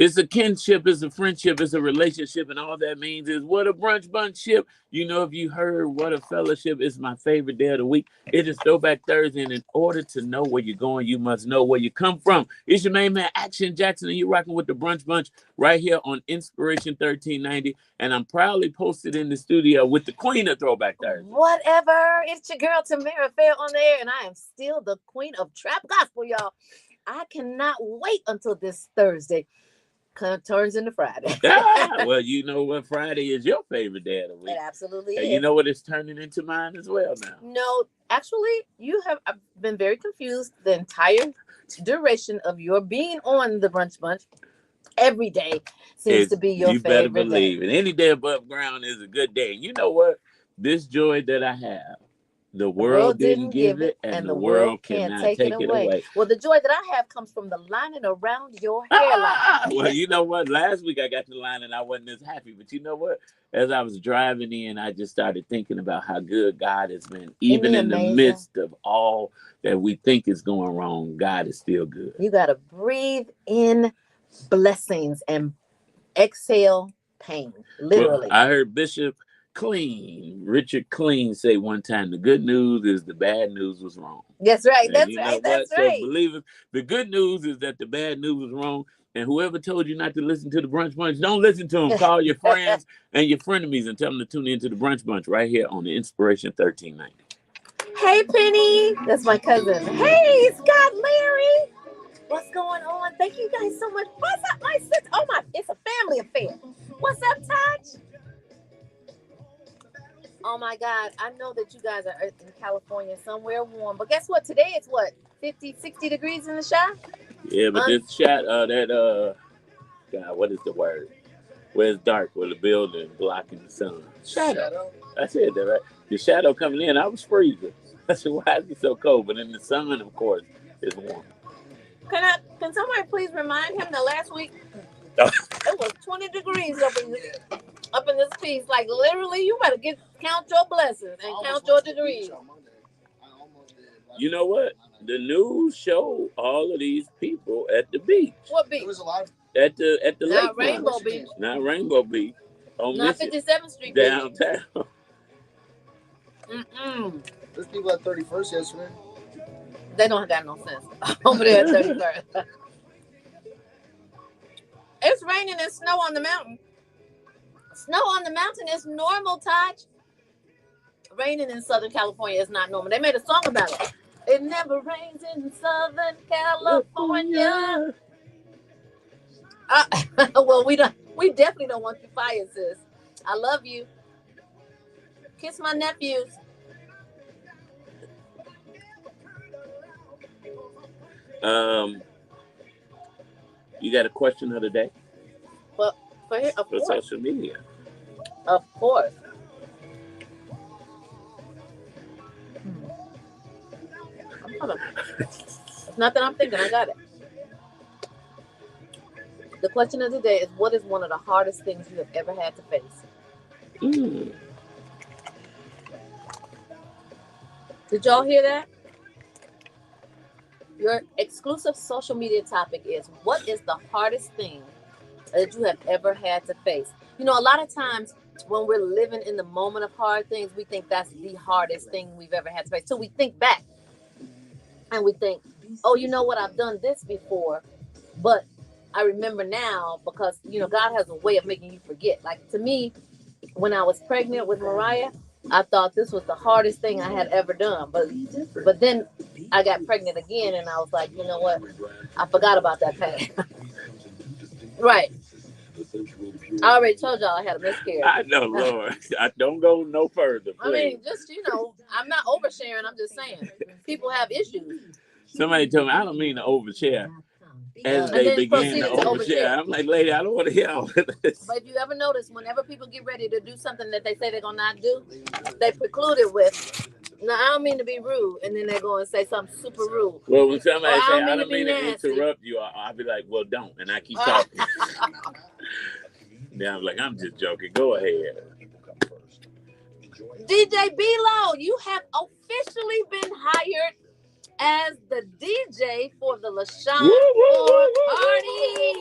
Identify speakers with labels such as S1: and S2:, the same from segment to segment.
S1: It's a kinship, it's a friendship, it's a relationship, and all that means is what a brunch bunch ship. You know, if you heard what a fellowship is my favorite day of the week, it is Throwback Thursday, and in order to know where you're going, you must know where you come from. It's your main man, Action Jackson, and you're rocking with the Brunch Bunch right here on Inspiration 1390, and I'm proudly posted in the studio with the queen of Throwback Thursday.
S2: Whatever. It's your girl, Tamara Fair on there, and I am still the queen of trap gospel, y'all. I cannot wait until this Thursday turns into Friday.
S1: Well, you know what? Friday is your favorite day of the week.
S2: It absolutely
S1: and
S2: is.
S1: You know what? It's turning into mine as well now.
S2: No, actually, I've been very confused the entire duration of your being on the Brunch Bunch. Every day seems to be your favorite day. You better believe
S1: it. Any day above ground is a good day. You know what? This joy that I have, the world didn't give it, and the world cannot take it away.
S2: Well, the joy that I have comes from the lining around your hairline.
S1: Well, you know what? Last week I got the line and I wasn't as happy. But you know what? As I was driving in, I just started thinking about how good God has been. Even in the midst of all that we think is going wrong, God is still good.
S2: You got to breathe in blessings and exhale pain, literally.
S1: Well, I heard Bishop Richard Clean say one time, the good news is the bad news was wrong.
S2: That's right. That's right. That's right.
S1: So believe it. The good news is that the bad news was wrong. And whoever told you not to listen to the Brunch Bunch, don't listen to them. Call your friends and your frenemies and tell them to tune into the Brunch Bunch right here on the Inspiration 1390.
S2: Hey, Penny. That's my cousin. Hey, Scott Larry. What's going on? Thank you guys so much. What's up, my sister? Oh, it's a family affair. What's up, Touch? Oh my God, I know that you guys are in California somewhere warm, but guess what? Today it's what, 50, 60 degrees in the shot?
S1: Yeah, but this shot, God, what is the word? Where it's dark, where the building blocking the sun. Shadow. I said that, right? The shadow coming in, I was freezing. I said, why is it so cold? But in the sun, of course, it's warm.
S2: Can somebody please remind him that last week it was 20 degrees up in this piece? Like literally, you better count your blessings and count your degrees.
S1: You know what? The news showed all of these people at the beach.
S2: What beach?
S3: There was a lot of
S1: at the lake.
S2: Not Rainbow Beach.
S1: Not Rainbow Beach.
S2: Not 57th Street
S1: downtown.
S3: There's people at 31st yesterday.
S2: They don't got no sense over there at 31st. It's raining and snow on the mountain. Snow on the mountain is normal, Taj. Raining in Southern California is not normal. They made a song about it. It never rains in Southern California. Well, we definitely don't want you fired, sis. I love you. Kiss my nephews.
S1: You got a question of the day?
S2: Well, for
S1: social media.
S2: Of course. It's not that I'm thinking, I got it. The question of the day is, what is one of the hardest things you have ever had to face? Did y'all hear that? Your exclusive social media topic is, what is the hardest thing that you have ever had to face? You know, a lot of times when we're living in the moment of hard things, we think that's the hardest thing we've ever had to face. So we think back and we think, oh, you know what? I've done this before, but I remember now because, you know, God has a way of making you forget. Like to me, when I was pregnant with Mariah, I thought this was the hardest thing I had ever done. But then I got pregnant again and I was like, you know what? I forgot about that pain. Right. I already told y'all I had a miscarriage.
S1: I know, Lord. I don't go no further. Please.
S2: I mean, just, you know, I'm not oversharing. I'm just saying people have issues.
S1: Somebody told me, I don't mean to overshare. As they begin to overshare, I'm like, lady, I don't want to hear all of this.
S2: But if you ever notice, whenever people get ready to do something that they say they're going to not do, they preclude it with, no, I don't mean to be rude. And then they go and say something super rude.
S1: Well, when somebody say, I don't mean to interrupt you, I'll be like, well, don't. And I keep talking. Then I'm like, I'm just joking. Go ahead.
S2: DJ B-Lo, you have officially been hired as the DJ for the LaShawn Ford party.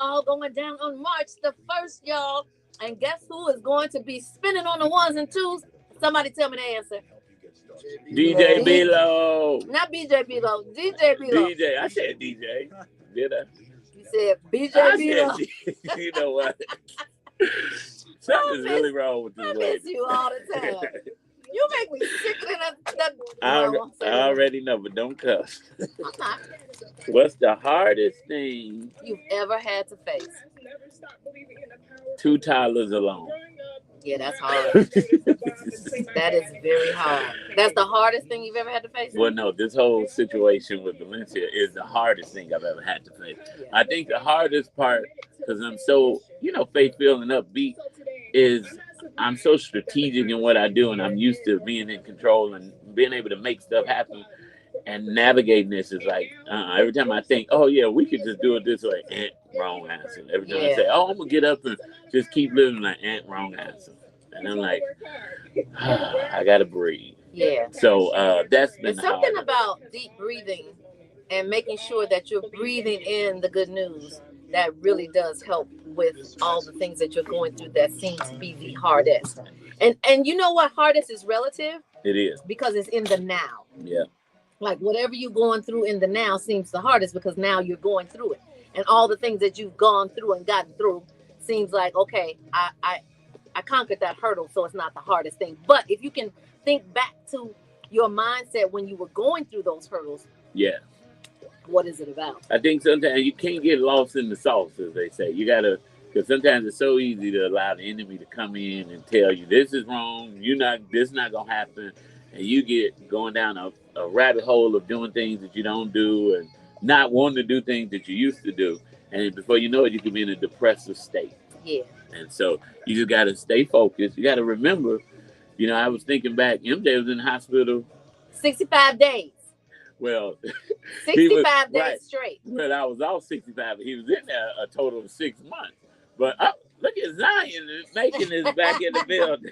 S2: all going down on March the 1st, y'all. And guess who is going to be spinning on the ones and twos? Somebody tell me the answer.
S1: DJ Bilo.
S2: Not BJ Bilo. DJ Bilo.
S1: DJ. I said DJ. Did I?
S2: You said BJ
S1: I
S2: Bilo.
S1: said, you know what? Something's really wrong with
S2: I
S1: this
S2: miss
S1: lady.
S2: you all the time. You make me sick of that.
S1: I already know, but don't cuss.
S2: I'm not.
S1: What's the hardest thing
S2: You've ever had to face?
S1: 2 toddlers alone?
S2: Yeah, that's hard. That is very hard. That's the hardest thing you've ever had to face?
S1: Well, no, this whole situation with Valencia is the hardest thing I've ever had to face.
S2: Yeah.
S1: I think the hardest part, because I'm so, faith-filled and upbeat, is I'm so strategic in what I do, and I'm used to being in control and being able to make stuff happen. And navigating this is like, every time I think, oh, yeah, we could just do it this way, wrong answer. Every time I say, oh, I'm going to get up and just keep living, like, wrong answer. And I'm like, I got to breathe.
S2: Yeah.
S1: So that's been
S2: There's something about deep breathing and making sure that you're breathing in the good news that really does help with all the things that you're going through that seem to be the hardest. And you know what? Hardest is relative.
S1: It is.
S2: Because it's in the now.
S1: Yeah.
S2: Like whatever you're going through in the now seems the hardest because now you're going through it. And all the things that you've gone through and gotten through seems like, okay, I conquered that hurdle, so it's not the hardest thing. But if you can think back to your mindset when you were going through those hurdles,
S1: yeah,
S2: what is it about?
S1: I think sometimes you can't get lost in the sauce, as they say. You got to, because sometimes it's so easy to allow the enemy to come in and tell you this is wrong, this is not going to happen. And you get going down a rabbit hole of doing things that you don't do and not wanting to do things that you used to do. And before you know it, you can be in a depressive state.
S2: Yeah.
S1: And so you just got to stay focused. You got to remember, I was thinking back, MJ was in the hospital
S2: 65 days.
S1: Well,
S2: 65 days straight.
S1: But I was off 65. He was in there a total of 6 months. But look at Zion making his back in the building.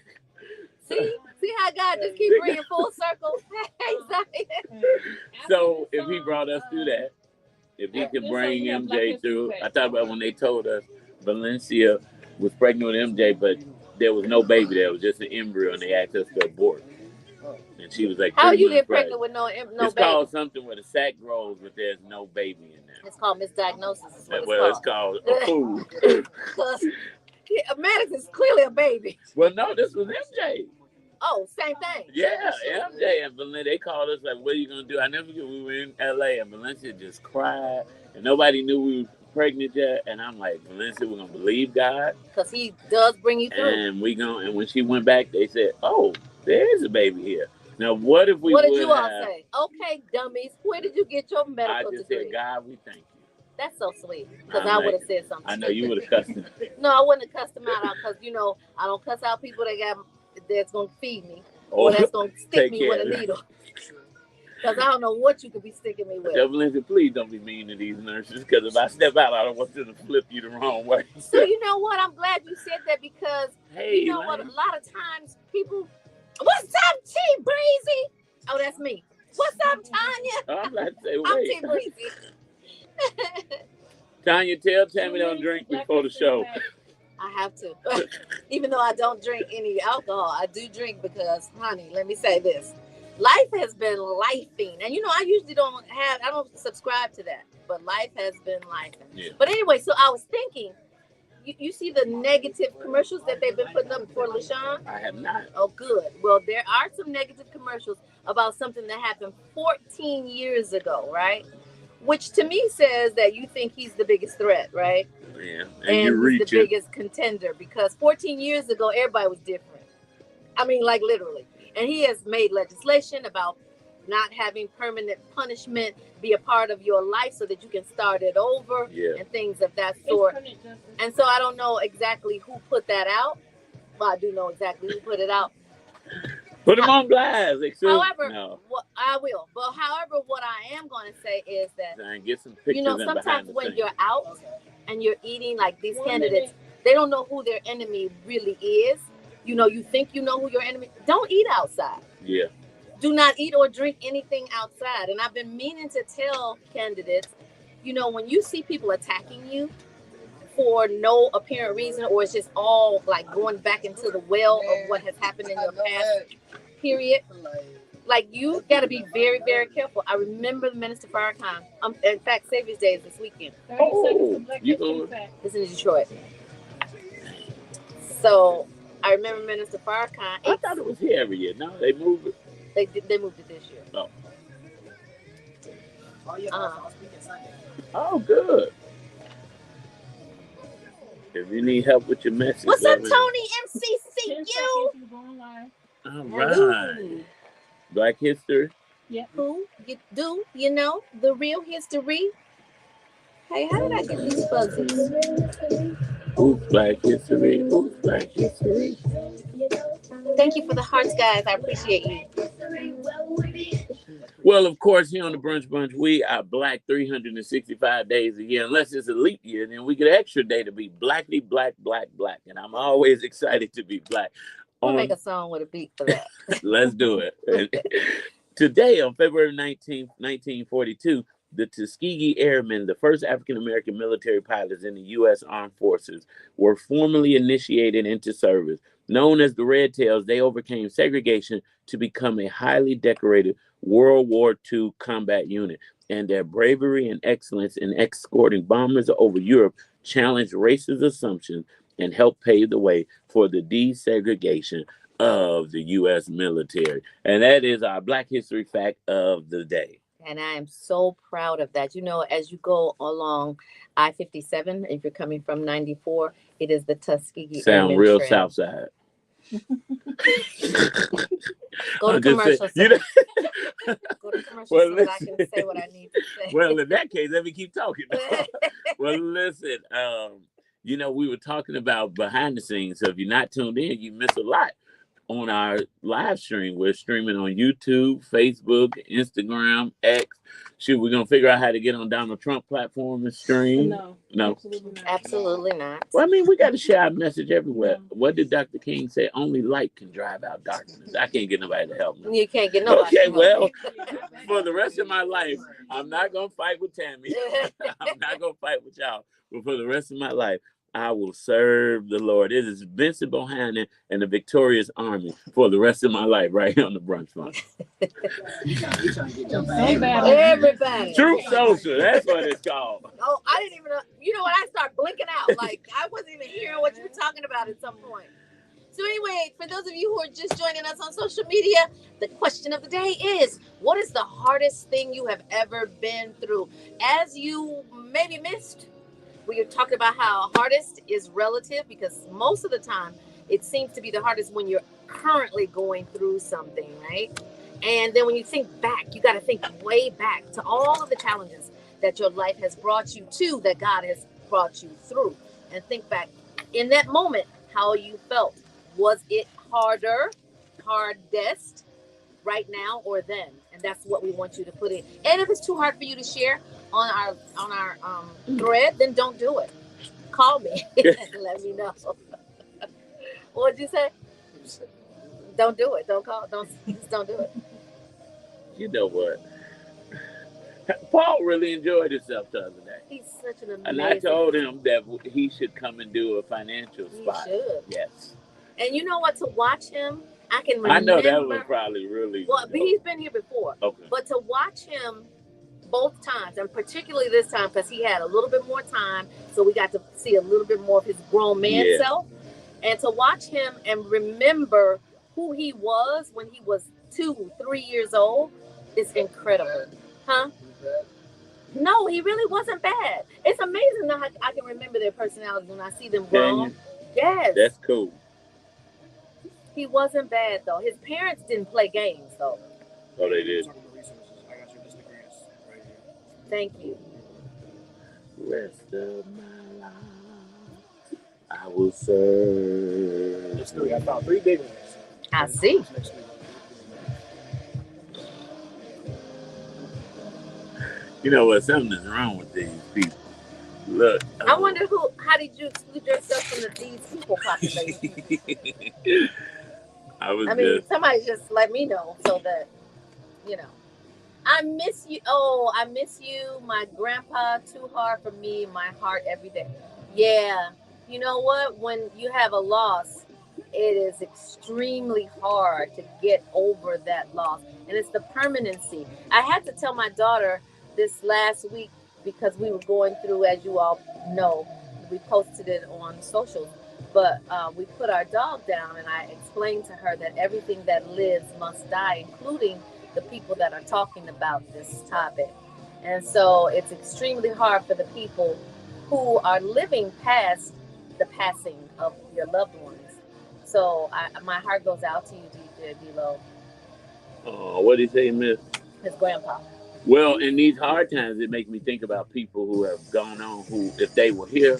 S2: See how God just keep bringing full circle? Hey, Zion.
S1: So if he brought us through that, if he could bring MJ through, I thought about when they told us Valencia was pregnant with MJ, but there was no baby there. It was just an embryo, and they asked us to abort. And she was like,
S2: how you get pregnant with no
S1: it's
S2: baby? It's
S1: called something where the sac grows, but there's no baby in there.
S2: It's called misdiagnosis.
S1: It's called a fool.
S2: Because Maddox is clearly a baby.
S1: Well, no, this was MJ.
S2: Oh, same thing.
S1: Yeah, MJ and Valencia, they called us like, what are you going to do? I never forget, we were in LA and Valencia just cried and nobody knew we were pregnant yet. And I'm like, Valencia, we're going to believe God.
S2: Because he does bring you through.
S1: And and when she went back, they said, oh, there is a baby here. Now, what if we
S2: What did you all say? Okay, dummies, where did you get your medical
S1: I just
S2: degree?
S1: said, God, we thank you.
S2: That's so sweet. Because I would have said something.
S1: I know you would have cussed him.
S2: No, I wouldn't have cussed him out because, I don't cuss out people that's going to feed me. Or that's going to stick me with a needle. Because I don't know what you could be sticking me with.
S1: Valencia, please don't be mean to these nurses. Because if I step out, I don't want them to flip you the wrong way.
S2: So you know what? I'm glad you said that because,
S1: hey,
S2: you know what? A lot of times people... What's up, T Breezy? Oh, that's me. What's up, Tanya?
S1: I'm about to say, wait.
S2: I'm T Breezy.
S1: Tanya, tell Tammy don't drink before the show.
S2: I have to. Even though I don't drink any alcohol, I do drink because, honey, let me say this. Life has been lifing. And, I usually I don't subscribe to that. But life has been lifing. Yeah. But anyway, so I was thinking, you see the negative commercials that they've been putting up for LaShawn?
S1: I have not.
S2: Oh, good. Well, there are some negative commercials about something that happened 14 years ago, right? Which to me says that you think he's the biggest threat, right?
S1: Yeah.
S2: And he's the biggest contender because 14 years ago, everybody was different. I mean, like literally. And he has made legislation about not having permanent punishment be a part of your life so that you can start it over and things of that sort. And so I don't know exactly who put that out. Well, I do know exactly who put it out.
S1: Put him on blast.
S2: However, I will. But however, what I am going to say is that,
S1: get some pictures
S2: sometimes when you're out and you're eating like these candidates, they don't know who their enemy really is. You think you know who your enemy. Don't eat outside.
S1: Yeah.
S2: Do not eat or drink anything outside. And I've been meaning to tell candidates, when you see people attacking you, for no apparent reason, or it's just all like going back into the well of what has happened in your past period. Like, you got to be very, very careful. I remember the Minister Farrakhan. In fact, Savior's Day is this weekend.
S1: Oh, you going?
S2: It's in Detroit. So I remember Minister Farrakhan.
S1: I thought it was here every year. No, they moved it.
S2: They moved it this year.
S1: Oh.
S3: Oh,
S1: Oh, good. If you need help with your message.
S2: What's up,
S1: let me know.
S2: Tony MCCU?
S1: All right. Black History.
S2: Yeah. Who do you know the real history? Hey, how did I get these fuzzies?
S1: Who's Black History? Who's Black History?
S2: Thank you for the hearts, guys. I appreciate you.
S1: Well, of course, here on the Brunch Bunch, we are black 365 days a year. Unless it's a leap year, then we get an extra day to be blackly black, black, black. And I'm always excited to be black.
S2: We'll make a song with a beat for that.
S1: Let's do it. Today, on February 19th, 1942, the Tuskegee Airmen, the first African-American military pilots in the U.S. Armed Forces, were formally initiated into service. Known as the Red Tails, they overcame segregation to become a highly decorated World War II combat unit. And their bravery and excellence in escorting bombers over Europe challenged racist assumptions and helped pave the way for the desegregation of the U.S. military. And that is our Black History fact of the day.
S2: And I am so proud of that. You know, as you go along I-57, if you're coming from 94, it is the Tuskegee
S1: Sound
S2: Airmen
S1: real
S2: Trail.
S1: South Side.
S2: Go to commercial. Go to commercial
S1: Well,
S2: so that I can say what I need to say.
S1: Well, in that case, let me keep talking. Well, listen, you know, we were talking about behind the scenes. So if you're not tuned in, you miss a lot on our live stream. We're streaming on YouTube, Facebook, Instagram, X. Shoot, we're going to figure out how to get on Donald Trump platform and stream.
S4: No. Absolutely not.
S2: Absolutely not.
S1: Well, I mean, we got to share our message everywhere. What did Dr. King say? Only light can drive out darkness. I can't get nobody to help me.
S2: You can't get nobody.
S1: Okay, well, for the rest of my life, I'm not going to fight with Tammy. I'm not going to fight with y'all. But for the rest of my life, I will serve the Lord. It is Vincent Bohannon and the Victorious Army for the rest of my life, right here on the Brunch Bunch.
S2: Everybody.
S1: Truth Social, that's what it's called.
S2: Oh, I didn't even know. You know what? I start blinking out. Like, I wasn't even hearing what you were talking about at some point. So anyway, for those of you who are just joining us on social media, the question of the day is, what is the hardest thing you have ever been through? As you maybe missed, we are talking about how hardest is relative, because most of the time it seems to be the hardest when you're currently going through something, right? And then when you think back, you got to think way back to all of the challenges that your life has brought you to, that God has brought you through, and think back in that moment how you felt. Was it hardest right now or then? And that's what we want you to put in. And if it's too hard for you to share on our thread, then don't do it. Call me and let me know. What'd you say? Don't do it. Don't call. Just don't do it.
S1: You know what? Paul really enjoyed himself the other day.
S2: He's such an amazing.
S1: And I told him that he should come and do a financial spot.
S2: He should.
S1: Yes.
S2: And you know what? To watch him, I can remember.
S1: I know that was probably really.
S2: Well, but he's been here before.
S1: Okay.
S2: But to watch him both times, and particularly this time because he had a little bit more time, so we got to see a little bit more of his grown man self. And to watch him and remember who he was when he was 2-3 years old is incredible. Huh? No, he really wasn't bad. It's amazing how I can remember their personalities when I see them grown. Yes.
S1: That's cool.
S2: He wasn't bad, though. His parents didn't play games, though.
S1: Oh, they did.
S2: Thank you.
S1: Rest of my life, I will serve.
S3: Let's do it. I found 3 big ones.
S2: I see.
S1: You know what? Something is wrong with these people. Look.
S2: I wonder how did you exclude yourself from these people population? I mean, somebody just let me know so that, you know. I miss you. Oh, I miss you. My grandpa, too hard for me. My heart every day. Yeah. You know what? When you have a loss, it is extremely hard to get over that loss. And it's the permanency. I had to tell my daughter this last week because we were going through, as you all know, we posted it on socials. But we put our dog down, and I explained to her that everything that lives must die, including the people that are talking about this topic. And so it's extremely hard for the people who are living past the passing of your loved ones. So my heart goes out to you, D-Lo,
S1: Oh, what did he say, Miss?
S2: his grandpa.
S1: Well, in these hard times, it makes me think about people who have gone on. Who, if they were here,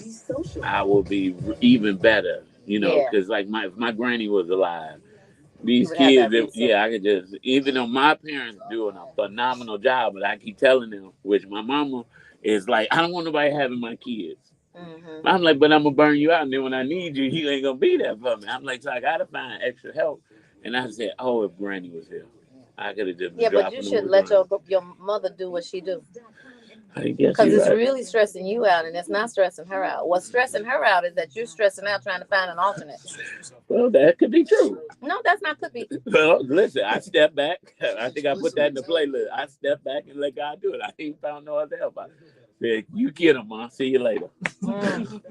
S1: I would be even better. You know,
S2: Yeah,
S1: because like if my granny was alive,
S2: you
S1: these
S2: would have
S1: kids,
S2: that reset.
S1: yeah, I could just, even though my parents doing a phenomenal job, but I keep telling them, which my mama is like, I don't want nobody having my kids.
S2: Hmm.
S1: I'm like, but I'm gonna burn you out, and then when I need you, you ain't gonna be there for me. I'm like, so I gotta find extra help. And I said, oh, if Granny was here, I could have just been
S2: Yeah, but you
S1: dropping them on
S2: should
S1: the
S2: let
S1: ground.
S2: your mother do what she do.
S1: I guess
S2: Because
S1: you're
S2: it's
S1: right.
S2: really stressing you out, and it's not stressing her out. What's stressing her out is that you're stressing out trying to find an alternate.
S1: Well, that could be true.
S2: No, that's not could be.
S1: Well, listen, I step back. I think I put that in the playlist. I step back and let God do it. I ain't found no other help. I said, you get him, ma. See you later.
S2: Mm.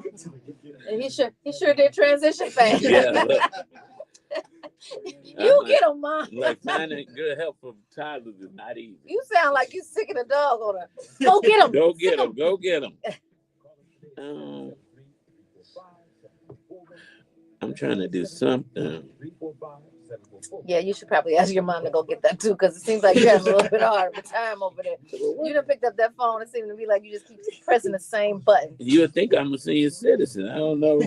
S2: And he sure did transition fast.
S1: Yeah, look.
S2: You get him, mom.
S1: Like finding good help from toddlers is not easy.
S2: You sound like you sick of the dog on her. Go get him.
S1: Go get him. Go get him. Um, I'm trying to do something.
S2: Yeah, you should probably ask your mom to go get that too, because it seems like you're having a little bit hard of a time over there. You done picked up that phone. It seems to be like you just keep pressing the same button.
S1: You would think I'm a senior citizen. I don't know.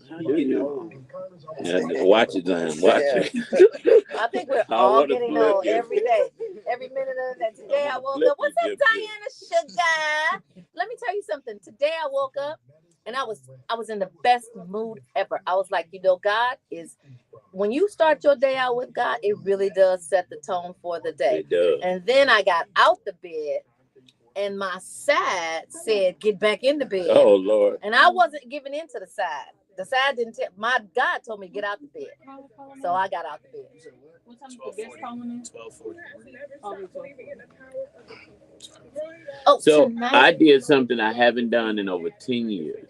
S1: How do you? Yeah, watch it, Zion. Watch it.
S2: I think we're
S1: I
S2: all
S1: wanna
S2: getting
S1: flip
S2: old
S1: you.
S2: every day. Every minute of that. Today I woke
S1: Flip
S2: up. What's
S1: you,
S2: up,
S1: flip you.
S2: Diana Sugar? Let me tell you something. Today I woke up and I was in the best mood ever. I was like, God is when you start your day out with God, it really does set the tone for the day.
S1: It does.
S2: And then I got out the bed and my side said, get back in the bed.
S1: Oh Lord.
S2: And I wasn't giving in to the side. The side didn't tell my God told me to get out the bed. So I got out the bed.
S3: What time is the guest calling in? 12:40.
S2: Oh,
S1: So
S2: tonight
S1: I did something I haven't done in over 10 years.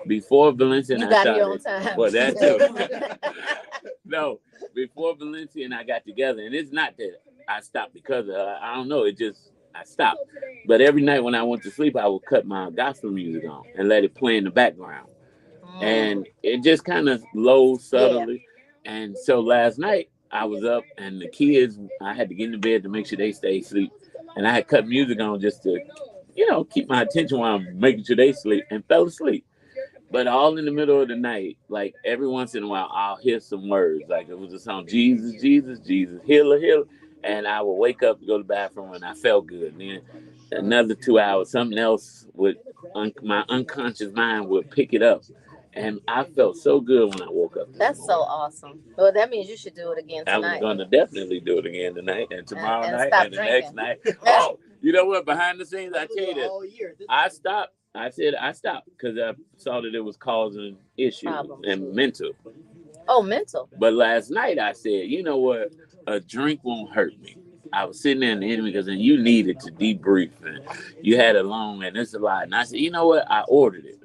S1: Before Valencia and
S2: you
S1: I
S2: got
S1: started.
S2: here on time.
S1: Well, that too. No, before Valencia and I got together, and it's not that I stopped because of her. I don't know. It just I stopped. But every night when I went to sleep, I would cut my gospel music on and let it play in the background, and it just kind of low subtly. And so last night I was up, and the kids, I had to get in the bed to make sure they stay asleep, and I had cut music on just to, keep my attention while I'm making sure they sleep, and fell asleep. But all in the middle of the night, like every once in a while, I'll hear some words. Like it was a song, Jesus, Jesus, Jesus, healer, healer. And I would wake up, go to the bathroom, and I felt good. And then another 2 hours, something else would, my unconscious mind would pick it up. And I felt so good when I woke up.
S2: That's so awesome. Well, that means you should do it again
S1: I was
S2: tonight.
S1: going to definitely do it again tonight, and tomorrow
S2: And
S1: night,
S2: stop
S1: and the
S2: drinking.
S1: next night. Oh, you know what? Behind the scenes, I tell you this. I stopped. I said I stopped because I saw that it was causing issues
S2: Problems.
S1: and mental.
S2: Oh, mental.
S1: But last night I said, you know what? A drink won't hurt me. I was sitting there in the enemy because then you needed to debrief and you had a long and it's a lot. And I said, you know what? I ordered it.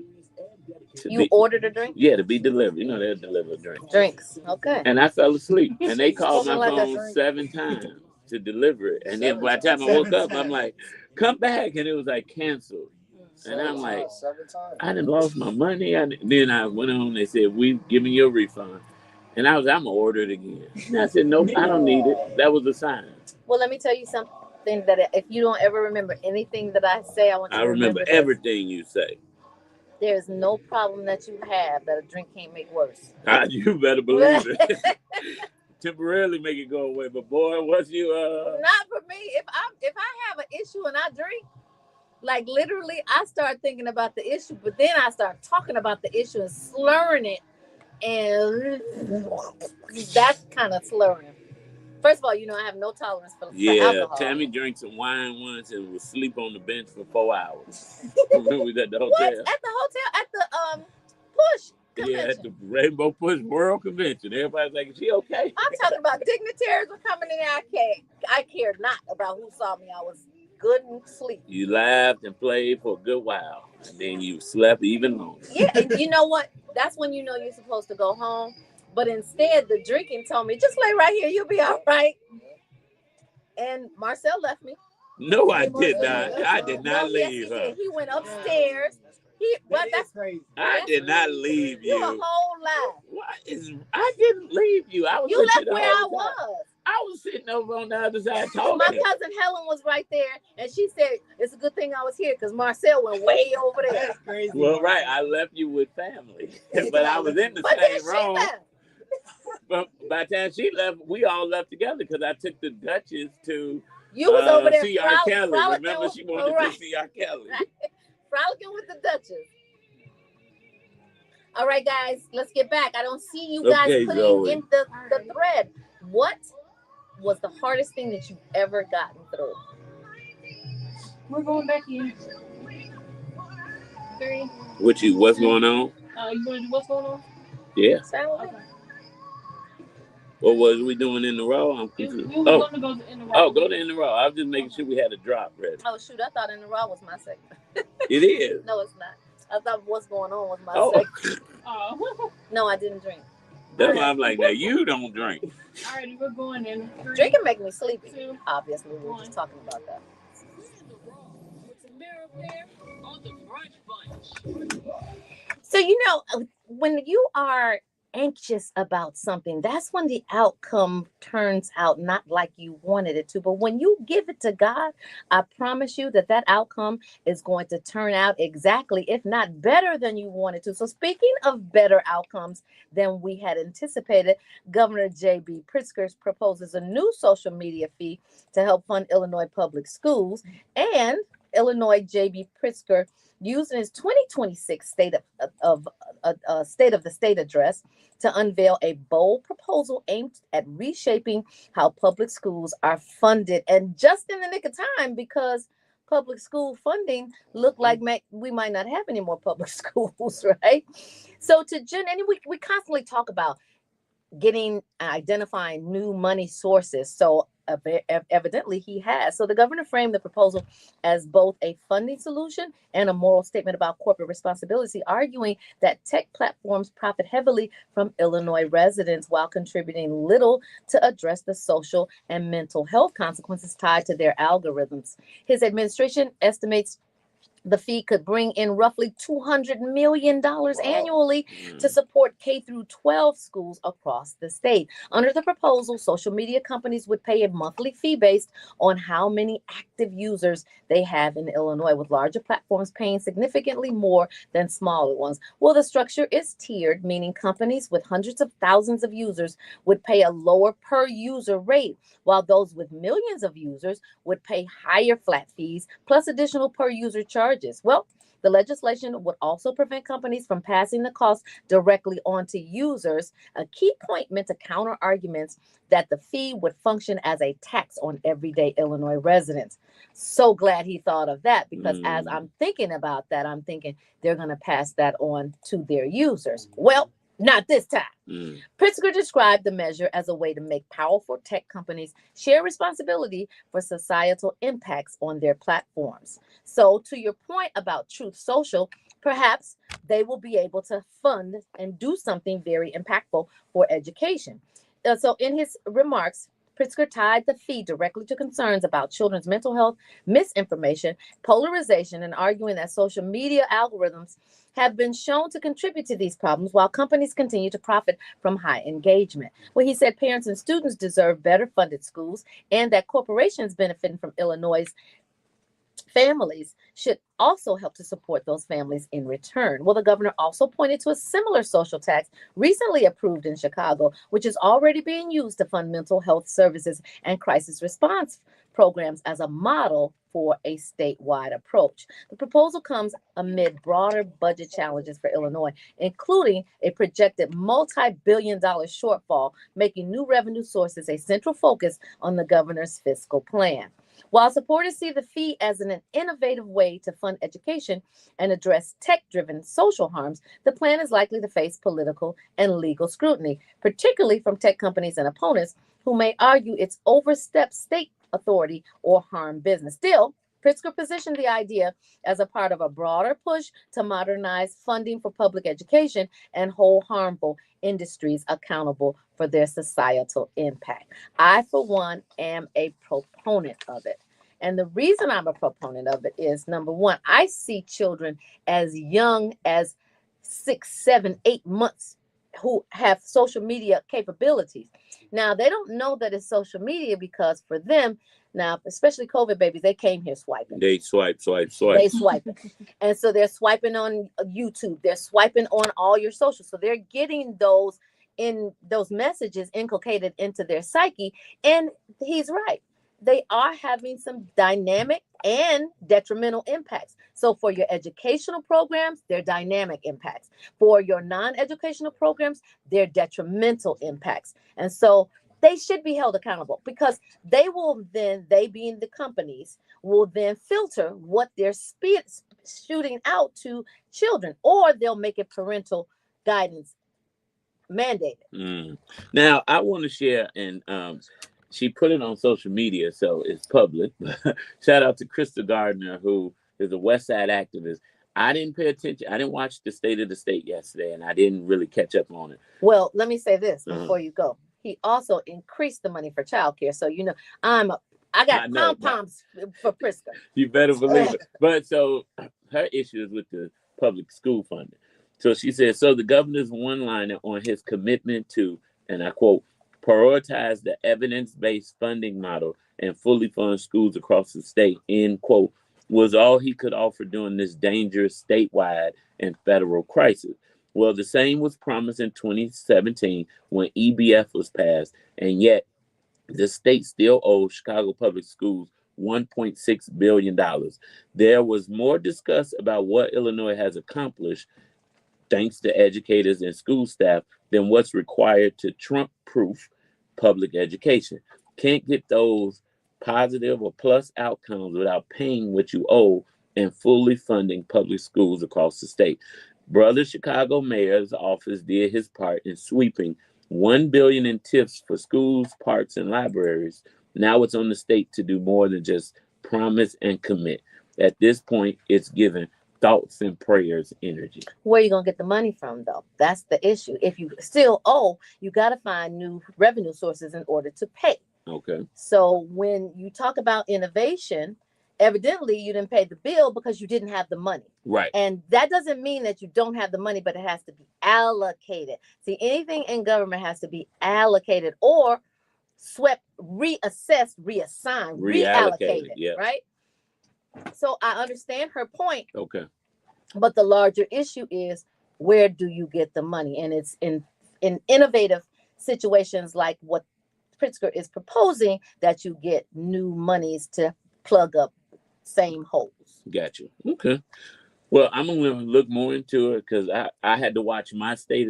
S2: You ordered a drink?
S1: Yeah, to be delivered. You know, they'll deliver a drink.
S2: Drinks. Okay.
S1: And I fell asleep. And they called my
S2: Spoken like a
S1: phone 7 times to deliver it. And then by the time I woke up, I'm like, come back. And it was like canceled. And I'm like, I done lost my money. Then I went on. They said, we giving you a refund. And I'm going to order it again. And I said, nope, I don't need it. That was a sign.
S2: Well, let me tell you something that if you don't ever remember anything that I say, I want you
S1: I
S2: to
S1: remember
S2: this.
S1: everything you say.
S2: There's no problem that you have that a drink can't make worse.
S1: You better believe it. Temporarily make it go away. But boy, once you...
S2: Not for me. If I have an issue and I drink, like literally, I start thinking about the issue, but then I start talking about the issue and slurring it, and that's kind of slurring. First of all, I have no tolerance for
S1: Yeah,
S2: alcohol.
S1: Tammy drank some wine once and would sleep on the bench for 4 hours. Remember we was at the hotel?
S2: What? At the hotel? At the Push convention?
S1: Yeah, at the Rainbow Push World Convention. Everybody's like, is she okay?
S2: I'm talking about dignitaries were coming in there. I cared not about who saw me. I was good and sleep.
S1: You laughed and played for a good while, and then you slept even longer.
S2: Yeah, and you know what? That's when you know you're supposed to go home. But instead, the drinking told me, just lay right here. You'll be all right. And Marcel left me.
S1: No, I did not. I did not leave her.
S2: He went upstairs. That's crazy.
S1: I did not leave you.
S2: You a whole lie.
S1: I didn't leave you. I was.
S2: You left where I was.
S1: I was sitting over on the other side talking.
S2: My cousin Helen was right there, and she said it's a good thing I was here because Marcel went way over there.
S3: That's crazy.
S1: Well, right, I left you with family, but I was in the same room. But by the time she left, we all left together because I took the Duchess to
S2: you was over there
S1: see R. Kelly. Remember, she wanted to see R. Kelly.
S2: Frolicking with the Duchess. All right, guys, let's get back. I don't see you guys putting in the thread. What was the hardest thing that you've ever gotten through?
S3: We're going back in. 3.
S1: What's going on?
S3: You want to do what's going on?
S1: Yeah.
S3: Okay.
S1: What was we doing in the row? I'm confused.
S3: We were going to go in the row.
S1: Oh, go to in the row. I was just making sure we had a drop ready.
S2: Oh, shoot. I thought in the row was my segment.
S1: It is.
S2: No, it's not. I thought what's going on was my segment.
S3: Oh.
S2: No, I didn't drink.
S1: That's why I'm like, now you don't drink.
S3: All right, we're going in. 3,
S2: Drinking make me sleepy.
S3: 2,
S2: Obviously, we were just talking about that. So, when you are anxious about something, that's when the outcome turns out not like you wanted it to. But when you give it to God, I promise you that outcome is going to turn out exactly, if not better than you wanted to. So speaking of better outcomes than we had anticipated, Governor J.B. Pritzker proposes a new social media fee to help fund Illinois public schools. And Illinois J.B. Pritzker, using his 2026 State of the State address to unveil a bold proposal aimed at reshaping how public schools are funded. And just in the nick of time, because public school funding looked like we might not have any more public schools, right? So and we constantly talk about identifying new money sources. So evidently he has. So the governor framed the proposal as both a funding solution and a moral statement about corporate responsibility, arguing that tech platforms profit heavily from Illinois residents while contributing little to address the social and mental health consequences tied to their algorithms. His administration estimates the fee could bring in roughly $200 million annually to support K through 12 schools across the state. Under the proposal, social media companies would pay a monthly fee based on how many active users they have in Illinois, with larger platforms paying significantly more than smaller ones. Well, the structure is tiered, meaning companies with hundreds of thousands of users would pay a lower per user rate, while those with millions of users would pay higher flat fees plus additional per user charges. Well, the legislation would also prevent companies from passing the cost directly on to users, a key point meant to counter arguments that the fee would function as a tax on everyday Illinois residents. So glad he thought of that, because as I'm thinking about that, I'm thinking they're going to pass that on to their users. Well, not this time. Pritzker described the measure as a way to make powerful tech companies share responsibility for societal impacts on their platforms. So to your point about Truth Social, perhaps they will be able to fund and do something very impactful for education. So in his remarks, Pritzker tied the fee directly to concerns about children's mental health, misinformation, polarization, and arguing that social media algorithms have been shown to contribute to these problems while companies continue to profit from high engagement. Well, he said parents and students deserve better funded schools, and that corporations benefiting from Illinois' families should also help to support those families in return. Well, the governor also pointed to a similar social tax recently approved in Chicago, which is already being used to fund mental health services and crisis response programs as a model for a statewide approach. The proposal comes amid broader budget challenges for Illinois, including a projected multi-billion-dollar shortfall, making new revenue sources a central focus on the governor's fiscal plan. While supporters see the fee as an innovative way to fund education and address tech-driven social harms, the plan is likely to face political and legal scrutiny, particularly from tech companies and opponents who may argue it's oversteps state authority or harm business. Still, Pritzker positioned the idea as a part of a broader push to modernize funding for public education and hold harmful industries accountable for their societal impact. I, for one, am a proponent of it. And the reason I'm a proponent of it is, number one, I see children as young as 6, 7, 8 months who have social media capabilities. Now, they don't know that it's social media because for them, now, especially COVID babies, they came here swiping.
S1: They swipe.
S2: They swiping. And so they're swiping on YouTube. They're swiping on all your socials. So they're getting those messages inculcated into their psyche. And he's right. They are having some dynamic and detrimental impacts. So for your educational programs, they're dynamic impacts. For your non-educational programs, they're detrimental impacts. And so they should be held accountable because they being the companies, will then filter what they're shooting out to children, or they'll make it parental guidance mandated.
S1: Now, I want to share, and she put it on social media, so it's public. Shout out to Krista Gardner, who is a West Side activist. I didn't pay attention. I didn't watch the State of the State yesterday, and I didn't really catch up on it.
S2: Well, let me say this before you go. He also increased the money for childcare. So, I got pom-poms for Pritzker.
S1: You better believe it. But so her issue is with the public school funding. So she said, so the governor's one-liner on his commitment to, and I quote, prioritize the evidence-based funding model and fully fund schools across the state, end quote, was all he could offer during this dangerous statewide and federal crisis. Well, the same was promised in 2017 when EBF was passed, and yet the state still owes Chicago Public Schools $1.6 billion. There was more discussed about what Illinois has accomplished, thanks to educators and school staff, than what's required to Trump-proof public education. Can't get those positive or plus outcomes without paying what you owe and fully funding public schools across the state. Brother Chicago Mayor's office did his part in sweeping $1 billion in tips for schools, parks, and libraries. Now it's on the state to do more than just promise and commit. At this point, it's given thoughts and prayers energy.
S2: Where are you going to get the money from, though? That's the issue. If you still owe, you got to find new revenue sources in order to pay.
S1: Okay.
S2: So when you talk about innovation, evidently you didn't pay the bill because you didn't have the money.
S1: Right.
S2: And that doesn't mean that you don't have the money, but it has to be allocated. See, anything in government has to be allocated or swept, reassessed, reassigned, reallocated.
S1: Yeah.
S2: Right? So I understand her point.
S1: Okay.
S2: But the larger issue is, where do you get the money? And it's in innovative situations like what Pritzker is proposing that you get new monies to plug up same holes.
S1: Gotcha. Okay. Well, I'm going to look more into it because I had to watch my state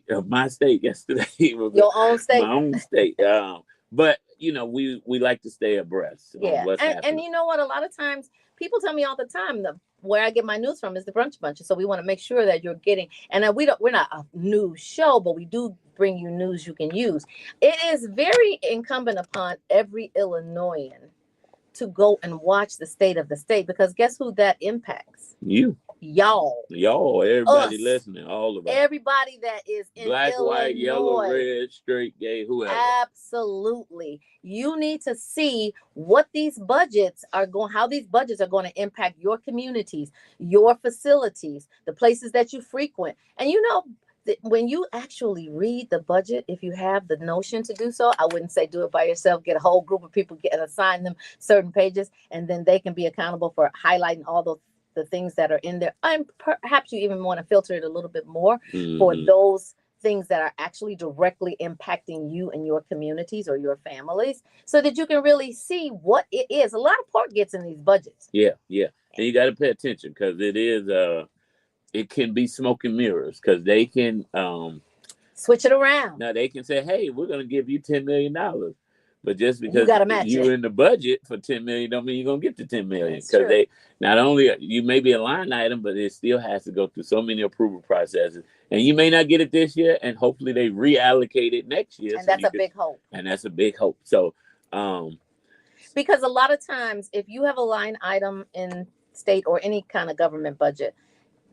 S1: of my state yesterday.
S2: Your own state.
S1: My own state. But, we like to stay abreast.
S2: Yeah. And you know what? A lot of times people tell me all the time where I get my news from is the Brunch Bunch. So we want to make sure that you're getting, and we're not a news show, but we do bring you news you can use. It is very incumbent upon every Illinoisan to go and watch the State of the State, because guess who that impacts? Y'all,
S1: everybody
S2: us,
S1: listening, all of us.
S2: Everybody that is in
S1: Black,
S2: Illinois.
S1: white, yellow, red, straight, gay, whoever.
S2: Absolutely. You need to see what these budgets are going, how these budgets are going to impact your communities, your facilities, the places that you frequent. And when you actually read the budget, if you have the notion to do so, I wouldn't say do it by yourself. Get a whole group of people, and assign them certain pages, and then they can be accountable for highlighting all the things that are in there. And perhaps you even want to filter it a little bit more for those things that are actually directly impacting you and your communities or your families so that you can really see what it is. A lot of pork gets in these budgets.
S1: Yeah, yeah. And you got to pay attention because it can be smoke and mirrors because they can
S2: Switch it around.
S1: now they can say, hey, we're going to give you $10 million. But just
S2: You
S1: because
S2: got to match
S1: you're
S2: it.
S1: in the budget for 10 million don't mean you're going to get the 10 million.
S2: That's
S1: Because
S2: true.
S1: they not only you may be a line item, but it still has to go through so many approval processes. And you may not get it this year, and hopefully they reallocate it next year.
S2: And
S1: so
S2: that's
S1: you
S2: a big hope.
S1: And that's a big hope. So
S2: Because a lot of times, if you have a line item in state or any kind of government budget,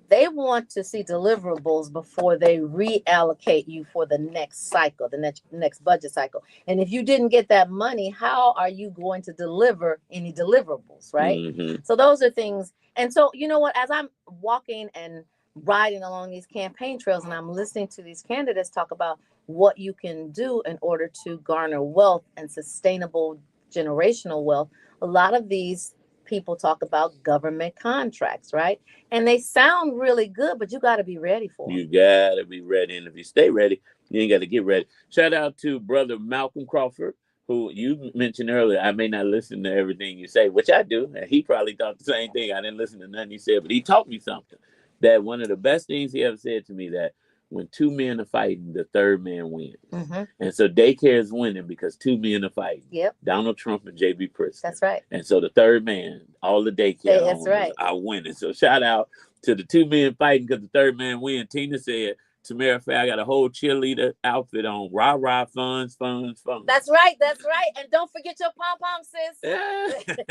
S2: they want to see deliverables before they reallocate you for the next cycle, the next budget cycle. And if you didn't get that money, how are you going to deliver any deliverables, right?
S1: mm-hmm.
S2: So those are things. And so, you know what, as I'm walking and riding along these campaign trails and I'm listening to these candidates talk about what you can do in order to garner wealth and sustainable generational wealth, a lot of these people talk about government contracts, right? And they sound really good, but you got to be ready for them.
S1: You got to be ready. And if you stay ready, you ain't got to get ready. Shout out to brother Malcolm Crawford, who you mentioned earlier. I may not listen to everything you say, which I do. And he probably thought the same thing. I didn't listen to nothing he said, but he taught me something. That one of the best things he ever said to me, that when two men are fighting, the third man wins.
S2: Mm-hmm.
S1: And so daycare is winning because two men are fighting.
S2: Yep.
S1: Donald Trump and J.B. Pritzker.
S2: That's right.
S1: And so the third man, all the daycare
S2: That's right.
S1: are winning. So shout out to the two men fighting because the third man win. Tina said, Tamara Fair, I got a whole cheerleader outfit on. Rah, rah, funds.
S2: That's right. That's right. And don't forget your pom-pom, sis.
S1: Yeah.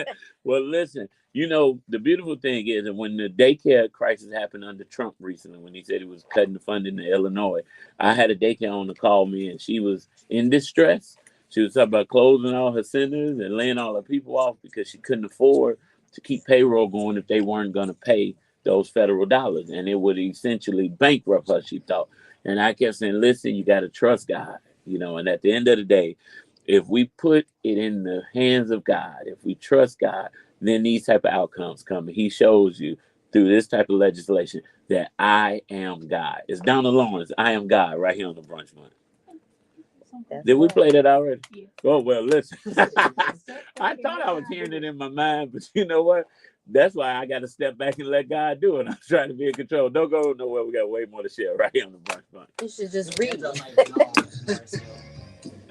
S1: Well, listen, you know, the beautiful thing is that when the daycare crisis happened under Trump recently, when he said he was cutting the funding to Illinois, I had a daycare owner call me and she was in distress. She was talking about closing all her centers and laying all her people off because she couldn't afford to keep payroll going if they weren't going to pay those federal dollars. And it would essentially bankrupt her, she thought. And I kept saying, listen, you got to trust God, you know, and at the end of the day, if we put it in the hands of God, if we trust God, then these type of outcomes come. And he shows you through this type of legislation that I am God. It's Donald Lawrence, I am God, right here on the Brunch Bunch. Did we play that already?
S3: Yeah.
S1: Oh, well, listen. I thought I was hearing it in my mind, but you know what? That's why I got to step back and let God do it. I'm trying to be in control. Don't go nowhere. We got way more to share right here on the Brunch Bunch.
S2: You should just read it.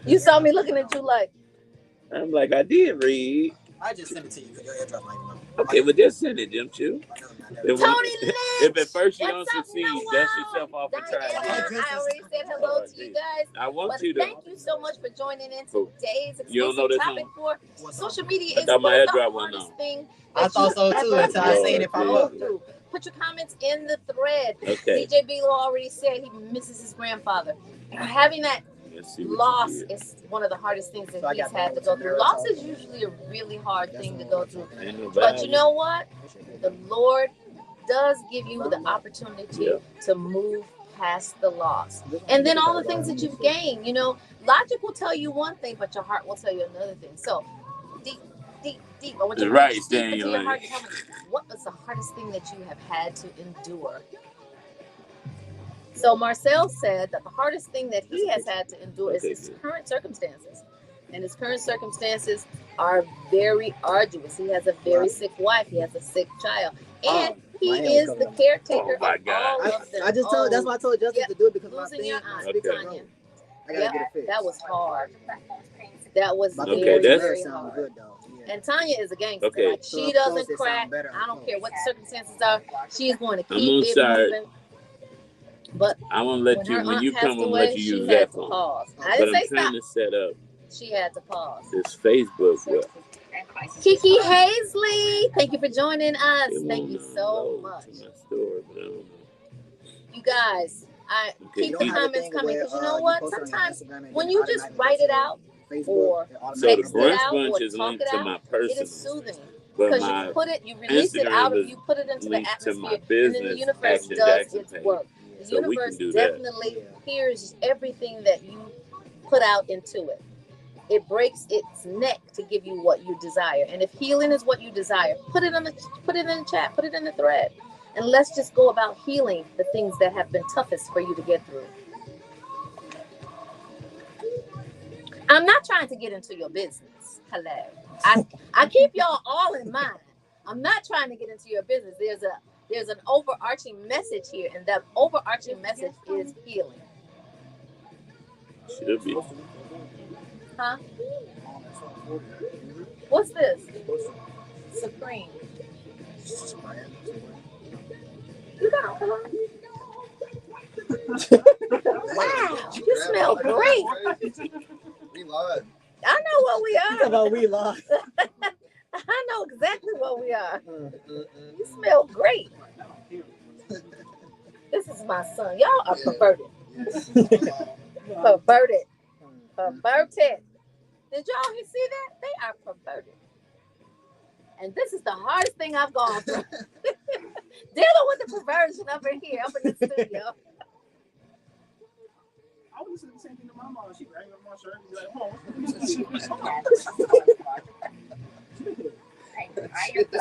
S2: You saw me looking at you like.
S1: I'm like, I did read.
S4: I just sent it to you because your airdrop might come.
S1: Okay, but just send it, Jim Chu.
S2: Tony Lynch!
S1: If at first you don't
S2: What's up,
S1: succeed,
S2: Noah?
S1: dust yourself off and try
S2: Diana,
S1: again.
S2: I already said hello to you guys.
S1: I want
S2: But
S1: you to.
S2: thank you so much for joining in today's
S1: You don't know
S2: exclusive
S1: this
S2: topic
S1: song?
S2: for social media.
S1: I
S2: Is
S1: thought my
S2: one of the
S1: airdrop wasn't
S2: hardest
S1: on.
S2: thing
S4: I
S2: that
S4: thought
S2: you
S4: so too
S2: ever
S4: until I
S2: had
S4: seen
S2: to
S4: it pop
S2: go
S4: up.
S2: through. Put your comments in the thread.
S1: Okay.
S2: DJ Bilo already said he misses his grandfather. Having that
S1: Let's see what
S2: loss
S1: you did.
S2: is one of the hardest things that
S4: So I
S2: he's
S4: got
S2: had to
S4: the
S2: go through.
S4: Tamara
S2: Loss
S4: song.
S2: is usually a really hard thing to go through.
S1: Ain't no
S2: But
S1: value.
S2: you know what? The Lord does give you the opportunity
S1: Yeah.
S2: to move past the loss. And then all the things that you've gained, you know, logic will tell you one thing, but your heart will tell you another thing. So deep. I want you to
S1: Right,
S2: reach
S1: stay
S2: deep
S1: in
S2: into
S1: your
S2: your
S1: lane.
S2: heart and tell me, what was the hardest thing that you have had to endure? So Marcel said that the hardest thing that he has had to endure is his current circumstances. And his current circumstances are very arduous. He has a very sick wife. He has a sick child. And he is the caretaker
S1: Oh, my
S2: of
S1: God.
S2: all of them.
S4: I just told. That's why I told Justin to do it because my
S2: Losing
S4: thing,
S2: your
S4: my
S2: eye,
S4: speaker
S1: Okay.
S4: broke.
S2: Tanya.
S4: I gotta
S2: Yep,
S4: get it fixed.
S2: that was hard. That was
S4: My
S1: Okay,
S2: very,
S1: that's-
S2: very
S4: sound
S2: hard.
S4: good though. Yeah.
S2: And Tanya is a gangster.
S1: Okay.
S2: Like,
S4: So
S2: she
S4: up
S2: doesn't
S4: close, it sound
S2: crack.
S4: better
S2: I
S4: up
S2: don't
S4: close.
S2: care what the circumstances are. She is going to
S1: I'm
S2: keep
S1: gonna
S2: it
S1: start.
S2: moving. But
S1: I'm gonna
S2: when
S1: let
S2: her
S1: you, when
S2: aunt
S1: you
S2: passed
S1: come, I'm gonna
S2: away,
S1: let you
S2: she
S1: use
S2: had
S1: that
S2: to
S1: phone.
S2: pause. I
S1: But
S2: didn't
S1: I'm
S2: say
S1: trying
S2: stop.
S1: to set up
S2: She had to pause.
S1: this Facebook. Well,
S2: Kiki Hazley, thank you for joining us.
S1: it
S2: Thank
S1: won't
S2: you so
S1: load
S2: much.
S1: to my story, but I don't know.
S2: You guys,
S1: Okay,
S2: keep
S4: You
S2: the
S4: don't have a
S2: comments
S4: thing
S2: coming
S4: where,
S2: because you know
S4: you
S2: what?
S4: post it on your
S2: Sometimes
S4: Instagram and
S2: when
S4: it
S2: you just
S4: automatically
S2: write
S4: goes
S2: it
S4: to
S2: out
S4: Facebook,
S2: or
S4: it automatically
S1: So the
S2: text
S4: goes
S2: it
S1: Brunch
S2: out
S1: Bunch
S2: or
S1: is
S2: talk
S1: linked
S2: it
S1: to
S2: out,
S1: my
S2: it
S1: personal,
S2: is soothing.
S1: but
S2: Because
S1: my
S2: you put it, you release it out
S1: Instagram
S2: of you, put it into the
S1: linked to
S2: atmosphere,
S1: my
S2: and then the
S1: business
S2: universe
S1: Action
S2: does
S1: Jackson
S2: its
S1: page.
S2: work. The
S1: So we can
S2: universe
S1: do that.
S2: definitely hears everything that you put out into it. It breaks its neck to give you what you desire. And if healing is what you desire, put it in the chat, put it in the thread. And let's just go about healing the things that have been toughest for you to get through. I'm not trying to get into your business. Hello. I keep y'all all in mind. I'm not trying to get into your business. There's an overarching message here, and that overarching message is healing.
S1: Should be.
S2: Huh? What's this? Supreme. You got cologne? Wow, you smell great.
S4: We live.
S2: I know what we
S4: Talk
S2: are.
S4: about we live.
S2: I know exactly what we are. You smell great. This is my son. Y'all are perverted. Perverted. Perverted. Did y'all see that? They are perverted. And this is the hardest thing I've gone through. Dealing with the perversion up in here, up in the studio.
S3: I was listening to the same thing to my mom. She rang up my shirt and be like,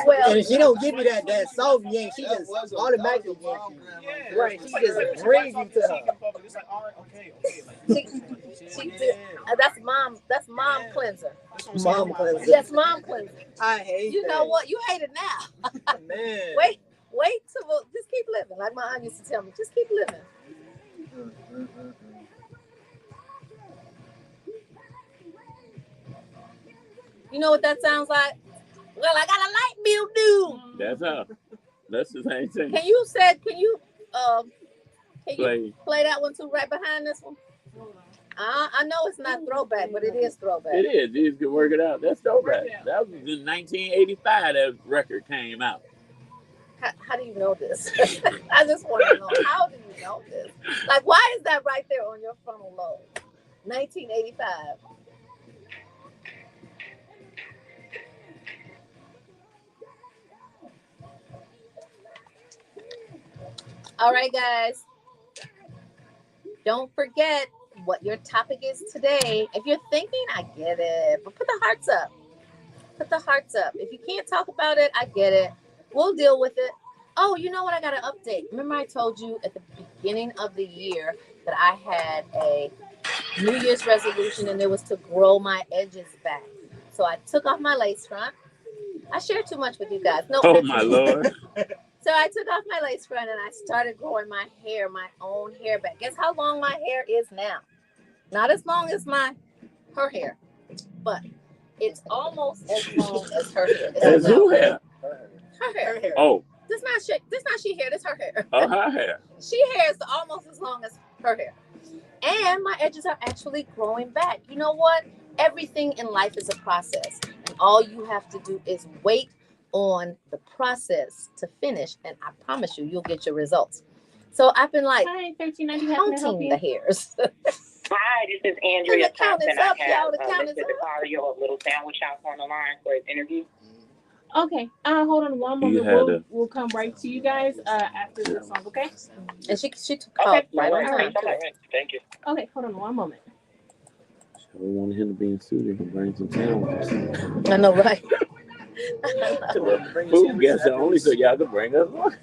S2: Well,
S4: And she don't give you that soft yank. She just automatically yank you. Right. She just brings you to her.
S3: It's like, all right, okay.
S2: she did. That's mom cleanser.
S4: Mom cleanser.
S2: Yes, mom cleanser.
S4: I hate
S2: You
S4: that.
S2: know what? You hate it now.
S4: Man.
S2: Wait till just keep living. Like my aunt used to tell me, just keep living. You know what that sounds like? Well, I got a light bill due.
S1: That's how. That's the same thing.
S2: Can you play that one too right behind this one? I know it's not throwback, but it is throwback.
S1: It is. You can work it out. That's throwback. That was in 1985 that record came out.
S2: How do you know this? I just want to know, how do you know this? Like, why is that right there on your frontal lobe? 1985. All right, guys. Don't forget what your topic is today. If you're thinking, I get it, but put the hearts up. Put the hearts up. If you can't talk about it, I get it. We'll deal with it. Oh, you know what? I got to update. Remember I told you at the beginning of the year that I had a New Year's resolution, and it was to grow my edges back. So I took off my lace front. I share too much with you guys. No.
S1: Oh, my Lord.
S2: So I took off my lace front and I started growing my hair, my own hair back. Guess how long my hair is now? Not as long as her hair, but it's almost as long as her hair.
S1: That's who hair?
S2: Her hair.
S1: Oh.
S2: This not she hair. This her hair.
S1: Oh, her hair.
S2: She hair is almost as long as her hair, and my edges are actually growing back. You know what? Everything in life is a process, and all you have to do is wait on the process to finish, and I promise you'll get your results. So I've been like counting the hairs.
S5: Hi, this is Andrea
S2: the count
S5: Thompson.
S2: is up,
S5: I
S2: y'all. The
S5: have
S2: count is
S5: Mr.
S2: up.
S5: DeCario of Little Sandwich House on the line for his interview.
S3: Okay, hold on one moment. We'll come right to you guys after the song, okay?
S2: And she took call right on time.
S5: Thank you.
S3: Okay, hold on one moment.
S1: We wanted him to be in studio and bring some sandwiches.
S2: I know, right?
S1: Food guests only so y'all can bring us one.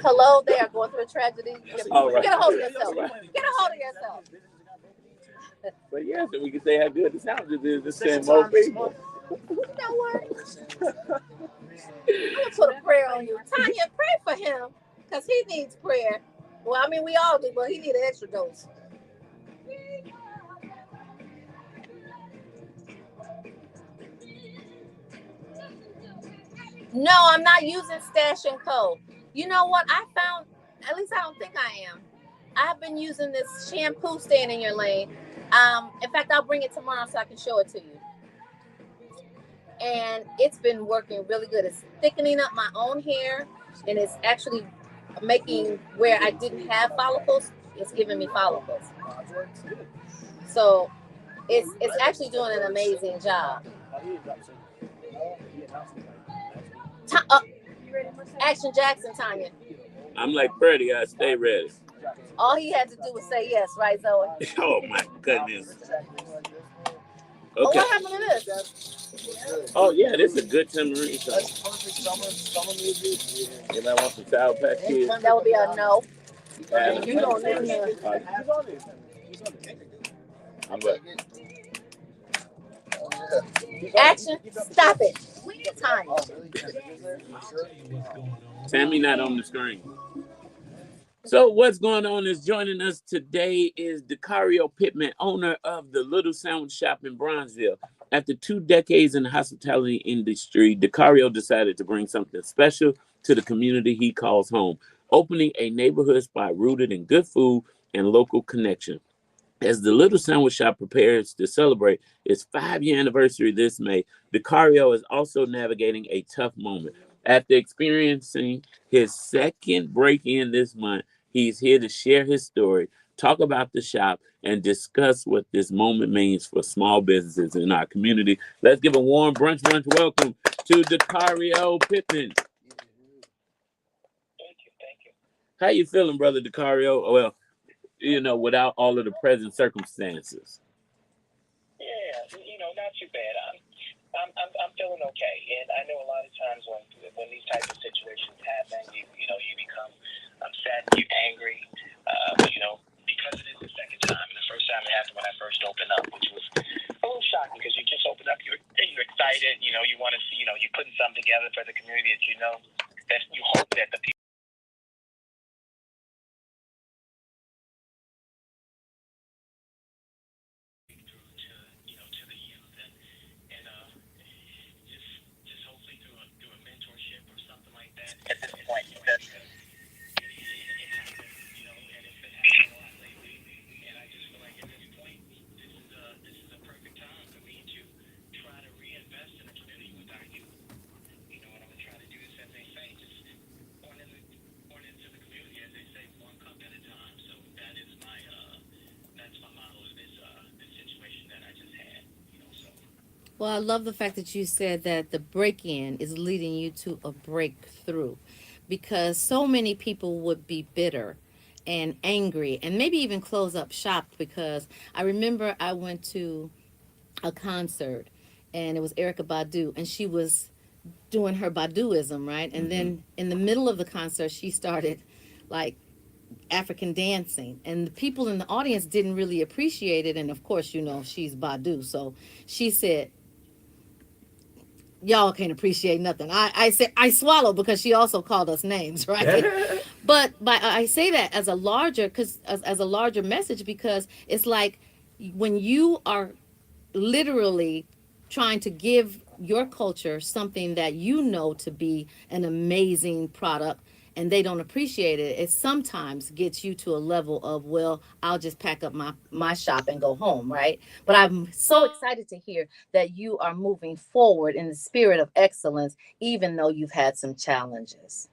S2: Hello, they are going through a tragedy.
S1: All right.
S2: Get a hold of yourself. Get a hold of yourself.
S1: But yeah, so we can say how good the sandwiches is to send more people.
S2: You know what? I'm gonna put a prayer on you. Tanya, pray for him because he needs prayer. Well, I mean, we all do, but he needs an extra dose. No, I'm not using Stash and Co. You know what? I found, at least I don't think I am. I've been using this shampoo staying in your lane. In fact, I'll bring it tomorrow so I can show it to you. And it's been working really good. It's thickening up my own hair, and it's actually making where I didn't have follicles, it's giving me follicles. So it's actually doing an amazing job. Action Jackson, Tanya.
S1: I'm like Freddie, I stay ready.
S2: All he had to do was say yes, right, Zoe?
S1: Oh my goodness.
S2: Oh,
S1: Okay.
S2: what happened to this?
S1: Oh yeah, this is a good tamarind song. Anybody want some Sour Patch Kids?
S2: That would be a no.
S1: Yeah.
S2: You don't live here.
S1: I'm good.
S2: Action. Stop it. Time.
S1: Tammy not on the screen. So what's going on is joining us today is Dacario Pittman, owner of the Little Sandwich Shop in Bronzeville. After 2 decades in the hospitality industry, Dacario decided to bring something special to the community he calls home, opening a neighborhood spot rooted in good food and local connection. As the Little Sandwich Shop prepares to celebrate its 5-year anniversary this May, Dacario is also navigating a tough moment. After experiencing his second break-in this month, he's here to share his story, talk about the shop, and discuss what this moment means for small businesses in our community. Let's give a warm Brunch Bunch welcome to Dacario Pittman.
S5: Thank you.
S1: How you feeling, brother Dacario? Well, without all of the present circumstances.
S5: Yeah, not too bad. I'm feeling okay, and I know a lot of times when these types of situations happen, you become upset, you're angry, because it is the second time. And the first time it happened when I first opened up, which was a little shocking because you just opened up, you're excited, you want to see, you're putting something together for the community that you hope that the people. At this point, that and it's been happening a lot lately. And I just feel like at this point, this is a perfect time for me to try to reinvest in the community with our youth. What I'm gonna try to do is, as they say, just point into the community, as they say, one cup at a time. So that's my model of this situation that I just had. So.
S2: Well, I love the fact that you said that the break-in is leading you to a breakthrough, because so many people would be bitter and angry and maybe even close up shop. Because I remember I went to a concert and it was Erica Badu, and she was doing her Baduism, right? And then in the middle of the concert, she started like African dancing, and the people in the audience didn't really appreciate it. And of course, she's Badu, so she said, y'all can't appreciate nothing. I said I swallow, because she also called us names, right? But I say that as a larger, as a larger message, because it's like when you are literally trying to give your culture something that to be an amazing product, and they don't appreciate it, it sometimes gets you to a level of, well, I'll just pack up my shop and go home, right? But I'm so excited to hear that you are moving forward in the spirit of excellence, even though you've had some challenges.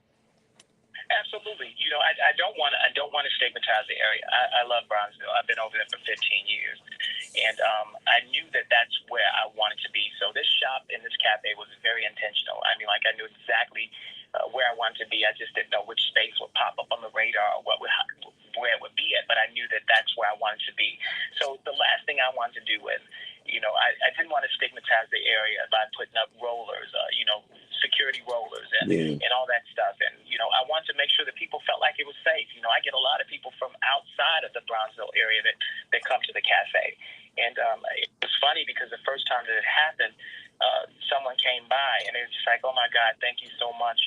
S5: Absolutely. I don't want to stigmatize the area. I love Bronzeville. I've been over there for 15 years. And I knew that that's where I wanted to be. So this shop and this cafe was very intentional. I mean, I knew exactly where I wanted to be. I just didn't know which space would pop up on the radar or where it would be at. But I knew that that's where I wanted to be. So the last thing I wanted to do was, I didn't want to stigmatize the area by putting up rollers, security rollers and all that stuff. And, I wanted to make sure that people felt like it was safe. I get a lot of people from outside of the Bronzeville area that come to the cafe. And it was funny because the first time that it happened, someone came by and they were just like, "Oh my God, thank you so much.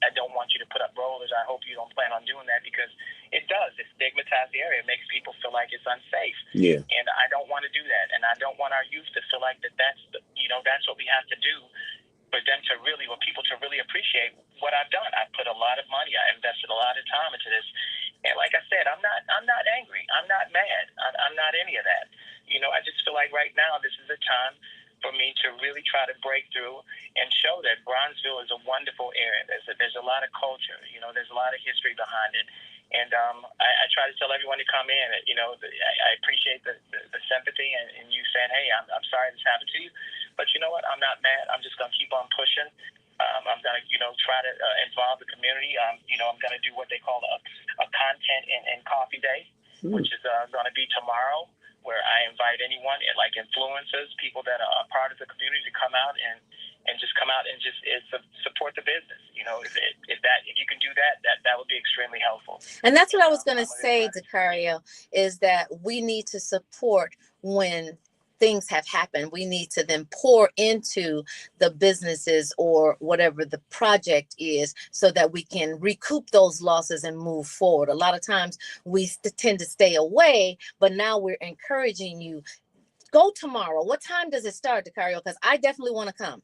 S5: I don't want you to put up rollers. I hope you don't plan on doing that, because it does. It stigmatizes the area. It makes people feel like it's unsafe.
S1: Yeah.
S5: And I don't want to do that. And I don't want our youth to feel like that's what we have to do. But then for people to really appreciate what I've done. I put a lot of money. I invested a lot of time into this. And like I said, I'm not angry. I'm not mad. I'm not any of that. I just feel like right now this is a time for me to really try to break through and show that Bronzeville is a wonderful area. There's a lot of culture. There's a lot of history behind it. And I try to tell everyone to come in. I appreciate the sympathy and you saying, "Hey, I'm sorry this happened to you." But you know what? I'm not mad. I'm just going to keep on pushing. I'm going to, try to involve the community. I'm going to do what they call a content and coffee day, which is going to be tomorrow, where I invite anyone, like influencers, people that are a part of the community, to come out and just come out and just support the business. If you can do that would be extremely helpful.
S2: And that's what I was going to say, Dacario, is that we need to support when things have happened, we need to then pour into the businesses or whatever the project is so that we can recoup those losses and move forward. A lot of times we tend to stay away, but now we're encouraging you. Go tomorrow. What time does it start, DeCario? Because I definitely want to come.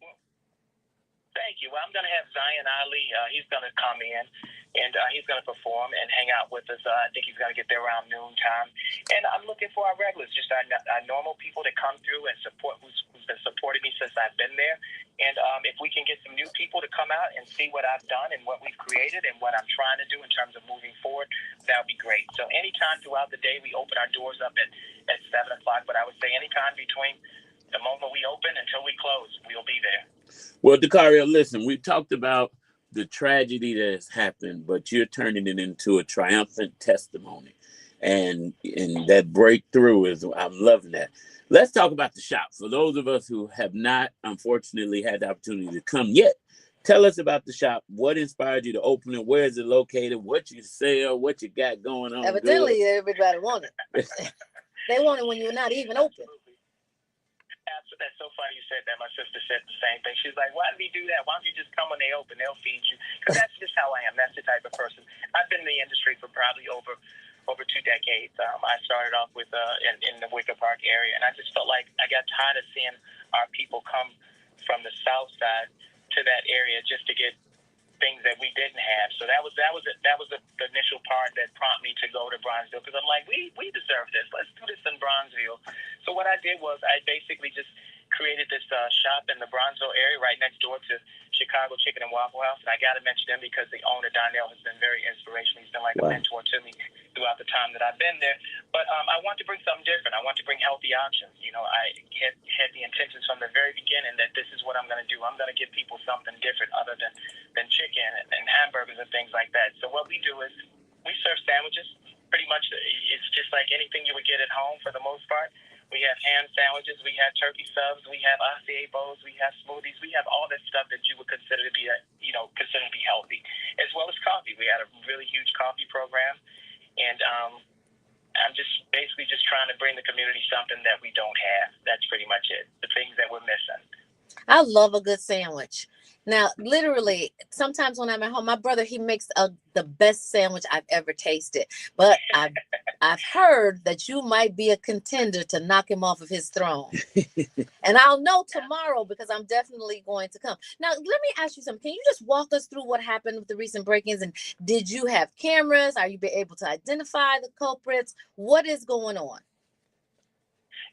S5: Thank you. Well, I'm going to have Zion Ali. He's going to come in, and he's going to perform and hang out with us. I think he's going to get there around noon time. And I'm looking for our regulars, just our normal people that come through and support, who's been supporting me since I've been there. And if we can get some new people to come out and see what I've done and what we've created and what I'm trying to do in terms of moving forward, that would be great. So anytime throughout the day, we open our doors up at 7 o'clock. But I would say anytime between the moment we open until we close, we'll be there.
S1: Well, DeCario, listen, we talked about the tragedy that has happened, but you're turning it into a triumphant testimony. And that breakthrough is, I'm loving that. Let's talk about the shop. For those of us who have not, unfortunately, had the opportunity to come yet, tell us about the shop. What inspired you to open it? Where is it located? What you sell? What you got going on?
S2: Evidently, everybody wanted it. They want it when you're not even open.
S5: That's so funny you said that. My sister said the same thing. She's like, why do we do that? Why don't you just come when they open? They'll feed you. Because that's just how I am. That's the type of person. I've been in the industry for probably over 2 decades. I started off with in the Wicker Park area, and I just felt like I got tired of seeing our people come from the south side to that area just to get things that we didn't have. So that was the initial part that prompted me to go to Bronzeville, because I'm like, we deserve this. Let's do this in Bronzeville. So what I did was I basically just created this shop in the Bronzeville area right next door to Chicago Chicken and Waffle House. And I got to mention them because the owner, Donnell, has been very inspirational. He's been like a mentor to me throughout the time that I've been there. But I want to bring something different. I want to bring healthy options. You know, I had the intentions from the very beginning that this is what I'm going to do. I'm going to give people something different other than chicken and hamburgers and things like that. So what we do is we serve sandwiches. Pretty much it's just like anything you would get at home for the most part. We have ham sandwiches, we have turkey subs, we have acai bowls, we have smoothies, we have all that stuff that you would consider to be healthy, as well as coffee. We had a really huge coffee program, and I'm just basically just trying to bring the community something that we don't have. That's pretty much it. The things that we're missing.
S2: I love a good sandwich. Now, literally, sometimes when I'm at home, my brother, he makes the best sandwich I've ever tasted. But I've heard that you might be a contender to knock him off of his throne. And I'll know tomorrow because I'm definitely going to come. Now, let me ask you something. Can you just walk us through what happened with the recent break-ins? And did you have cameras? Are you able to identify the culprits? What is going on?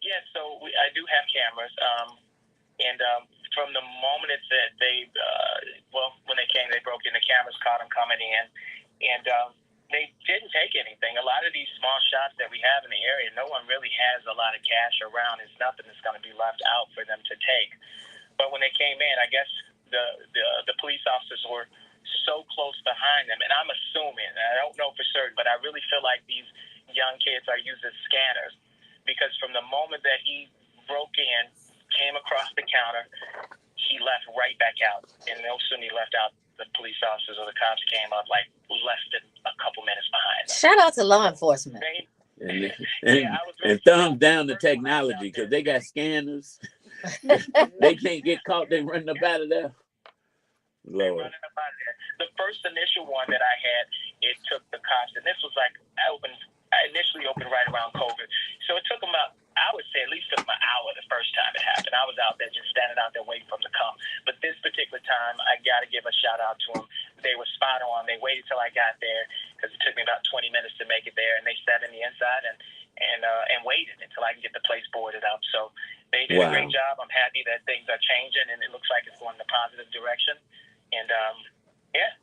S5: Yeah, so I do have cameras. And from the moment that when they came, they broke in, the cameras caught them coming in, and they didn't take anything. A lot of these small shops that we have in the area, no one really has a lot of cash around. It's nothing that's going to be left out for them to take. But when they came in, I guess the police officers were so close behind them, and I'm assuming, and I don't know for certain, but I really feel like these young kids are using scanners, because from the moment that he broke in, came across the counter, he left right back out. And no sooner he left out, the police officers or the cops came up like less than a couple minutes behind.
S2: Shout out to law enforcement.
S1: And thumbs down the technology, because they got scanners. They can't get caught. They running up out of there. Lord.
S5: The first initial one that I had, it took the cops, and this was like I initially opened right around COVID, so it took them about, I would say, at least took them an hour the first time it happened. I was out there just standing out there waiting for them to come. But this particular time, I got to give a shout out to them. They were spot on. They waited till I got there, because it took me about 20 minutes to make it there, and they sat in the inside and waited until I can get the place boarded up. So they did a great job. I'm happy that things are changing, and it looks like it's going in a positive direction. And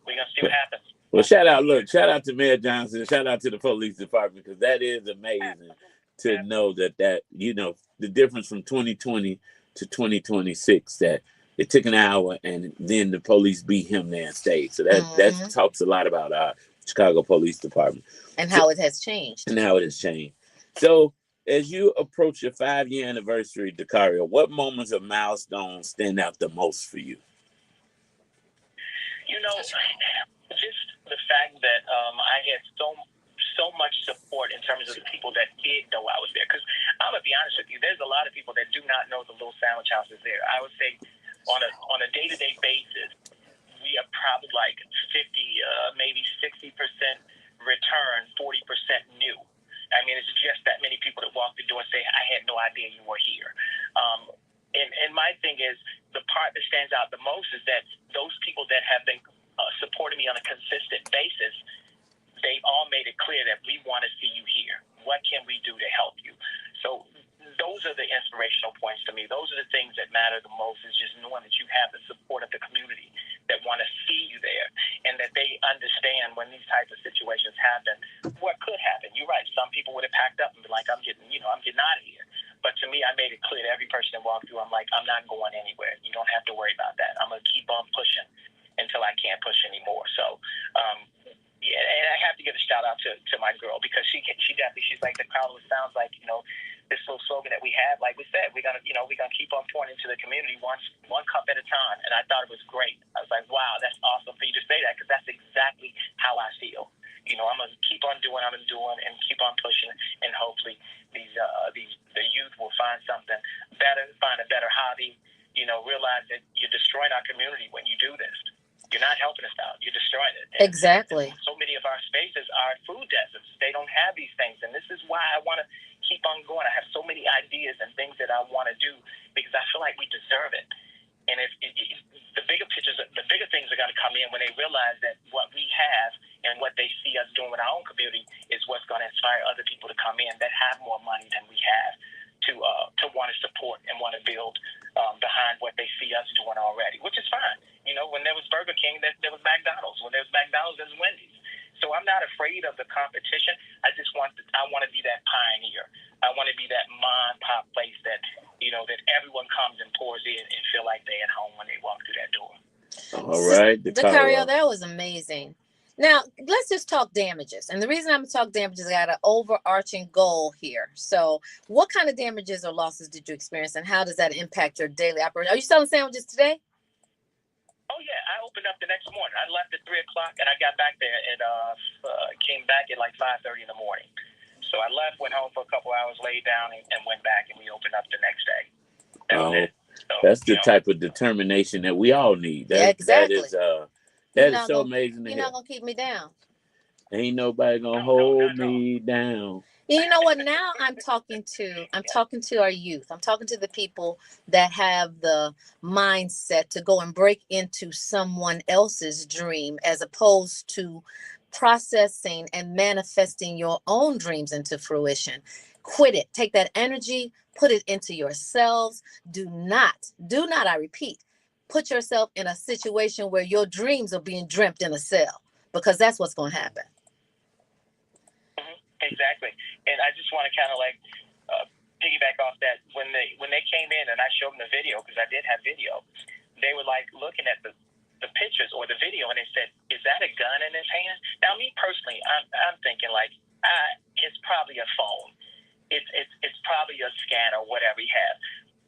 S5: we're gonna see what happens.
S1: Well, shout out to Mayor Johnson, shout out to the police department, because that is amazing to know that the difference from 2020 to 2026, that it took an hour and then the police beat him there and stayed. So that talks a lot about our Chicago Police Department.
S2: And how it has changed.
S1: So as you approach your 5-year anniversary, DeCario, what moments or milestones stand out the most for you?
S5: Just the fact that I had so much support in terms of the people that did know I was there. Because I'm gonna be honest with you. There's a lot of people that do not know the Little Sandwich House is there. I would say on a day-to-day basis, we are probably like 50, maybe 60% return, 40% new. I mean, it's just that many people that walk the door and say, I had no idea you were here. And my thing is, the part that stands out the most is that those people that have been supporting me on a consistent basis, they've all made it clear that we want to see you here. What can we do to help you? So those are the inspirational points to me. Those are the things that matter the most, is just knowing that you have the support of the community that want to see you there, and that they understand when these types of situations happen, what could happen. You're right. Some people would have packed up and be like, I'm getting out of here. But to me, I made it clear to every person that walked through, I'm like, I'm not going anywhere. You don't have to worry about that. I'm going to keep on pushing until I can't push anymore. So, yeah, and I have to give a shout out to my girl, because she definitely, she's like, the crowd sounds like, this little slogan that we have, like we said, we're gonna keep on pouring into the community one cup at a time. And I thought it was great. I was like, wow, that's awesome for you to say that, because that's exactly how I feel. I'm gonna keep on doing what I'm doing and keep on pushing, and hopefully the youth will find something better, find a better hobby. Realize that you're destroying our community when you do this. You're not helping us out. You're destroying it. And
S2: exactly.
S5: so many of our spaces are food deserts. They don't have these things. And this is why I want to keep on going. I have so many ideas and things that I want to do, because I feel like we deserve it. And the bigger pictures, the bigger things are going to come in when they realize that what we have and what they see us doing with our own community is what's going to inspire other people to come in that have more money than we have to want to support and want to build behind what they see us doing already, which is fine. When there was Burger King, there was McDonald's. When there was McDonald's, there's Wendy's. So I'm not afraid of the competition. I want to be that pioneer. I want to be that mom pop place that that everyone comes and pours in and feel like they're at home when they walk through that door.
S1: All right,
S2: DeCario, that was amazing. Now, let's just talk damages. And the reason I'm going to talk damages, I got an overarching goal here. So what kind of damages or losses did you experience, and how does that impact your daily operation? Are you selling sandwiches today?
S5: Oh, yeah. I opened up the next morning. I left at 3 o'clock, and I got back there and came back at like 5:30 in the morning. So I left, went home for a couple hours, laid down, and went back, and we opened up the next day.
S1: That's the type of determination that we all need.
S2: Exactly.
S1: That is so amazing.
S2: You're not going to keep me down.
S1: Ain't nobody going to hold me down.
S2: You know what? Now I'm talking to our youth. I'm talking to the people that have the mindset to go and break into someone else's dream, as opposed to processing and manifesting your own dreams into fruition. Quit it. Take that energy, put it into yourselves. Do not, I repeat, put yourself in a situation where your dreams are being dreamt in a cell, because that's what's going to happen.
S5: Exactly. And I just want to kind of piggyback off that. When they came in and I showed them the video, because I did have video, they were like looking at the pictures or the video, and they said, is that a gun in his hand? Now, me personally, I'm thinking it's probably a phone. It's probably a scan or whatever he has.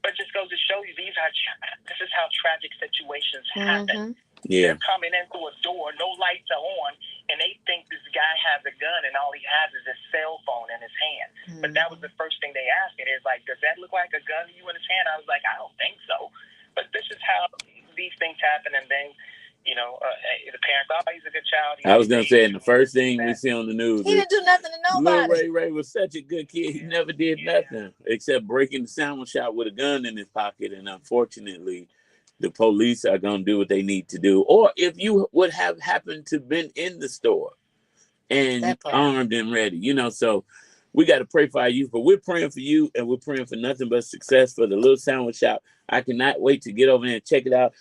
S5: But it just goes to show you, this is how tragic situations happen.
S1: Yeah.
S5: They're coming in through a door, no lights are on, and they think this guy has a gun, and all he has is his cell phone in his hand. But that was the first thing they asked me. It's like, does that look like a gun to you in his hand? I was like, I don't think so. But this is how these things happen, and then, the parents, he's a good child. I
S1: was going to say, and the first thing we see on the news,
S2: he didn't do nothing to nobody.
S1: Little Ray was such a good kid. He never did nothing except breaking the sandwich shop with a gun in his pocket. And unfortunately, the police are going to do what they need to do. Or if you would have happened to been in the store and armed and ready, so we got to pray for our youth. But we're praying for you, and we're praying for nothing but success for the Little Sandwich Shop. I cannot wait to get over there and check it out.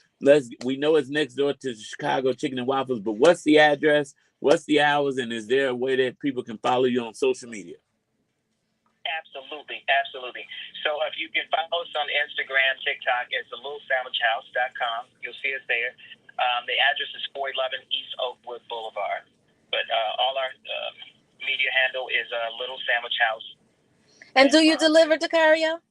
S1: We know it's next door to Chicago Chicken and Waffles, but what's the address? What's the hours? And is there a way that people can follow you on social media?
S5: Absolutely. So if you can follow us on Instagram, TikTok, it's thelittlesandwichhouse.com. You'll see us there. The address is 411 East Oakwood Boulevard. But all our media handle is Little Sandwich House.
S2: And do you deliver, DeCario?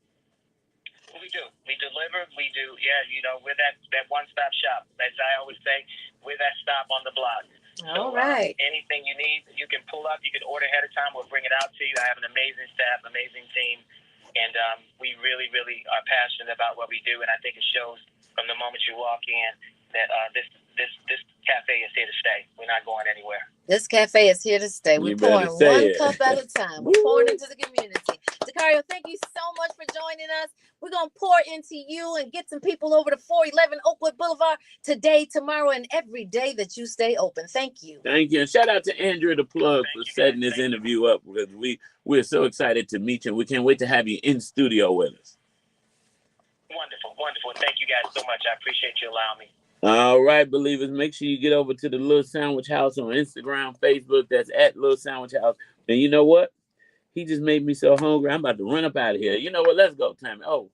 S5: We do. We deliver. We do. Yeah, we're that one-stop shop. As I always say, we're that stop on the block.
S2: All right.
S5: Anything you need, you can pull up. You can order ahead of time. We'll bring it out to you. I have an amazing staff, amazing team, And we really, really are passionate about what we do. And I think it shows from the moment you walk in that this cafe is here to stay. We're not going anywhere.
S2: This cafe is here to stay. We're pouring one cup at a time. We're pouring into the community. Dacario, thank you so much for joining us. We're going to pour into you and get some people over to 411 Oakwood Boulevard today, tomorrow, and every day that you stay open. Thank you.
S1: Thank you. And shout out to Andrea the Plug for setting this interview up, because we're so excited to meet you. We can't wait to have you in studio with us.
S5: Wonderful, wonderful. Thank you guys so much. I appreciate you allowing me.
S1: All right, believers, make sure you get over to the Little Sandwich House on Instagram, Facebook. That's at Little Sandwich House. And you know what? He just made me so hungry. I'm about to run up out of here. You know what? Let's go, Tammy. Oh,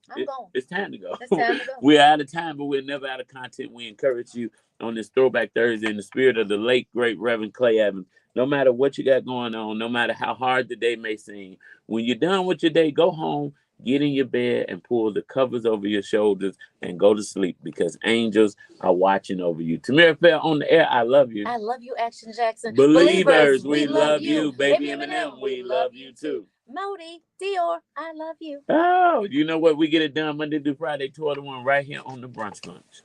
S1: it's time to go.
S2: It's time to go.
S1: We're out of time, but we're never out of content. We encourage you on this Throwback Thursday in the spirit of the late, great Reverend Clay Evans. No matter what you got going on, no matter how hard the day may seem, when you're done with your day, go home, get in your bed, and pull the covers over your shoulders and go to sleep, because angels are watching over you. Tamira Fair on the air. I love you.
S2: I love you, Action Jackson.
S1: Believers, we love you. Baby Eminem, we love you too.
S2: Modi, Dior, I love you.
S1: Oh, you know what? We get it done Monday through Friday, 12 to 1, right here on the Brunch Bunch.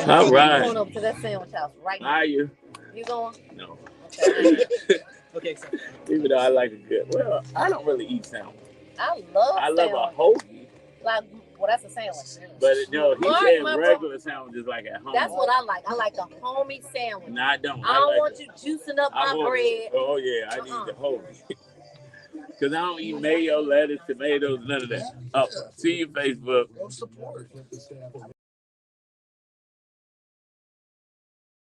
S1: All right.
S2: I'm going over to that sandwich house right now.
S1: Are you?
S2: You going?
S1: No.
S2: Okay.
S4: Okay, so.
S1: Even though I like it good. Well, I don't really eat sandwich.
S2: I love
S1: a hoagie.
S2: Like, well, that's a sandwich.
S1: But no, he said regular sandwiches like at home.
S2: That's what I like. I like a homey sandwich.
S1: No, I don't.
S2: I don't want you juicing up my bread.
S1: Oh, yeah, I need the hoagie. Because I don't eat mayo, lettuce, tomatoes, none of that. Oh, see you, Facebook.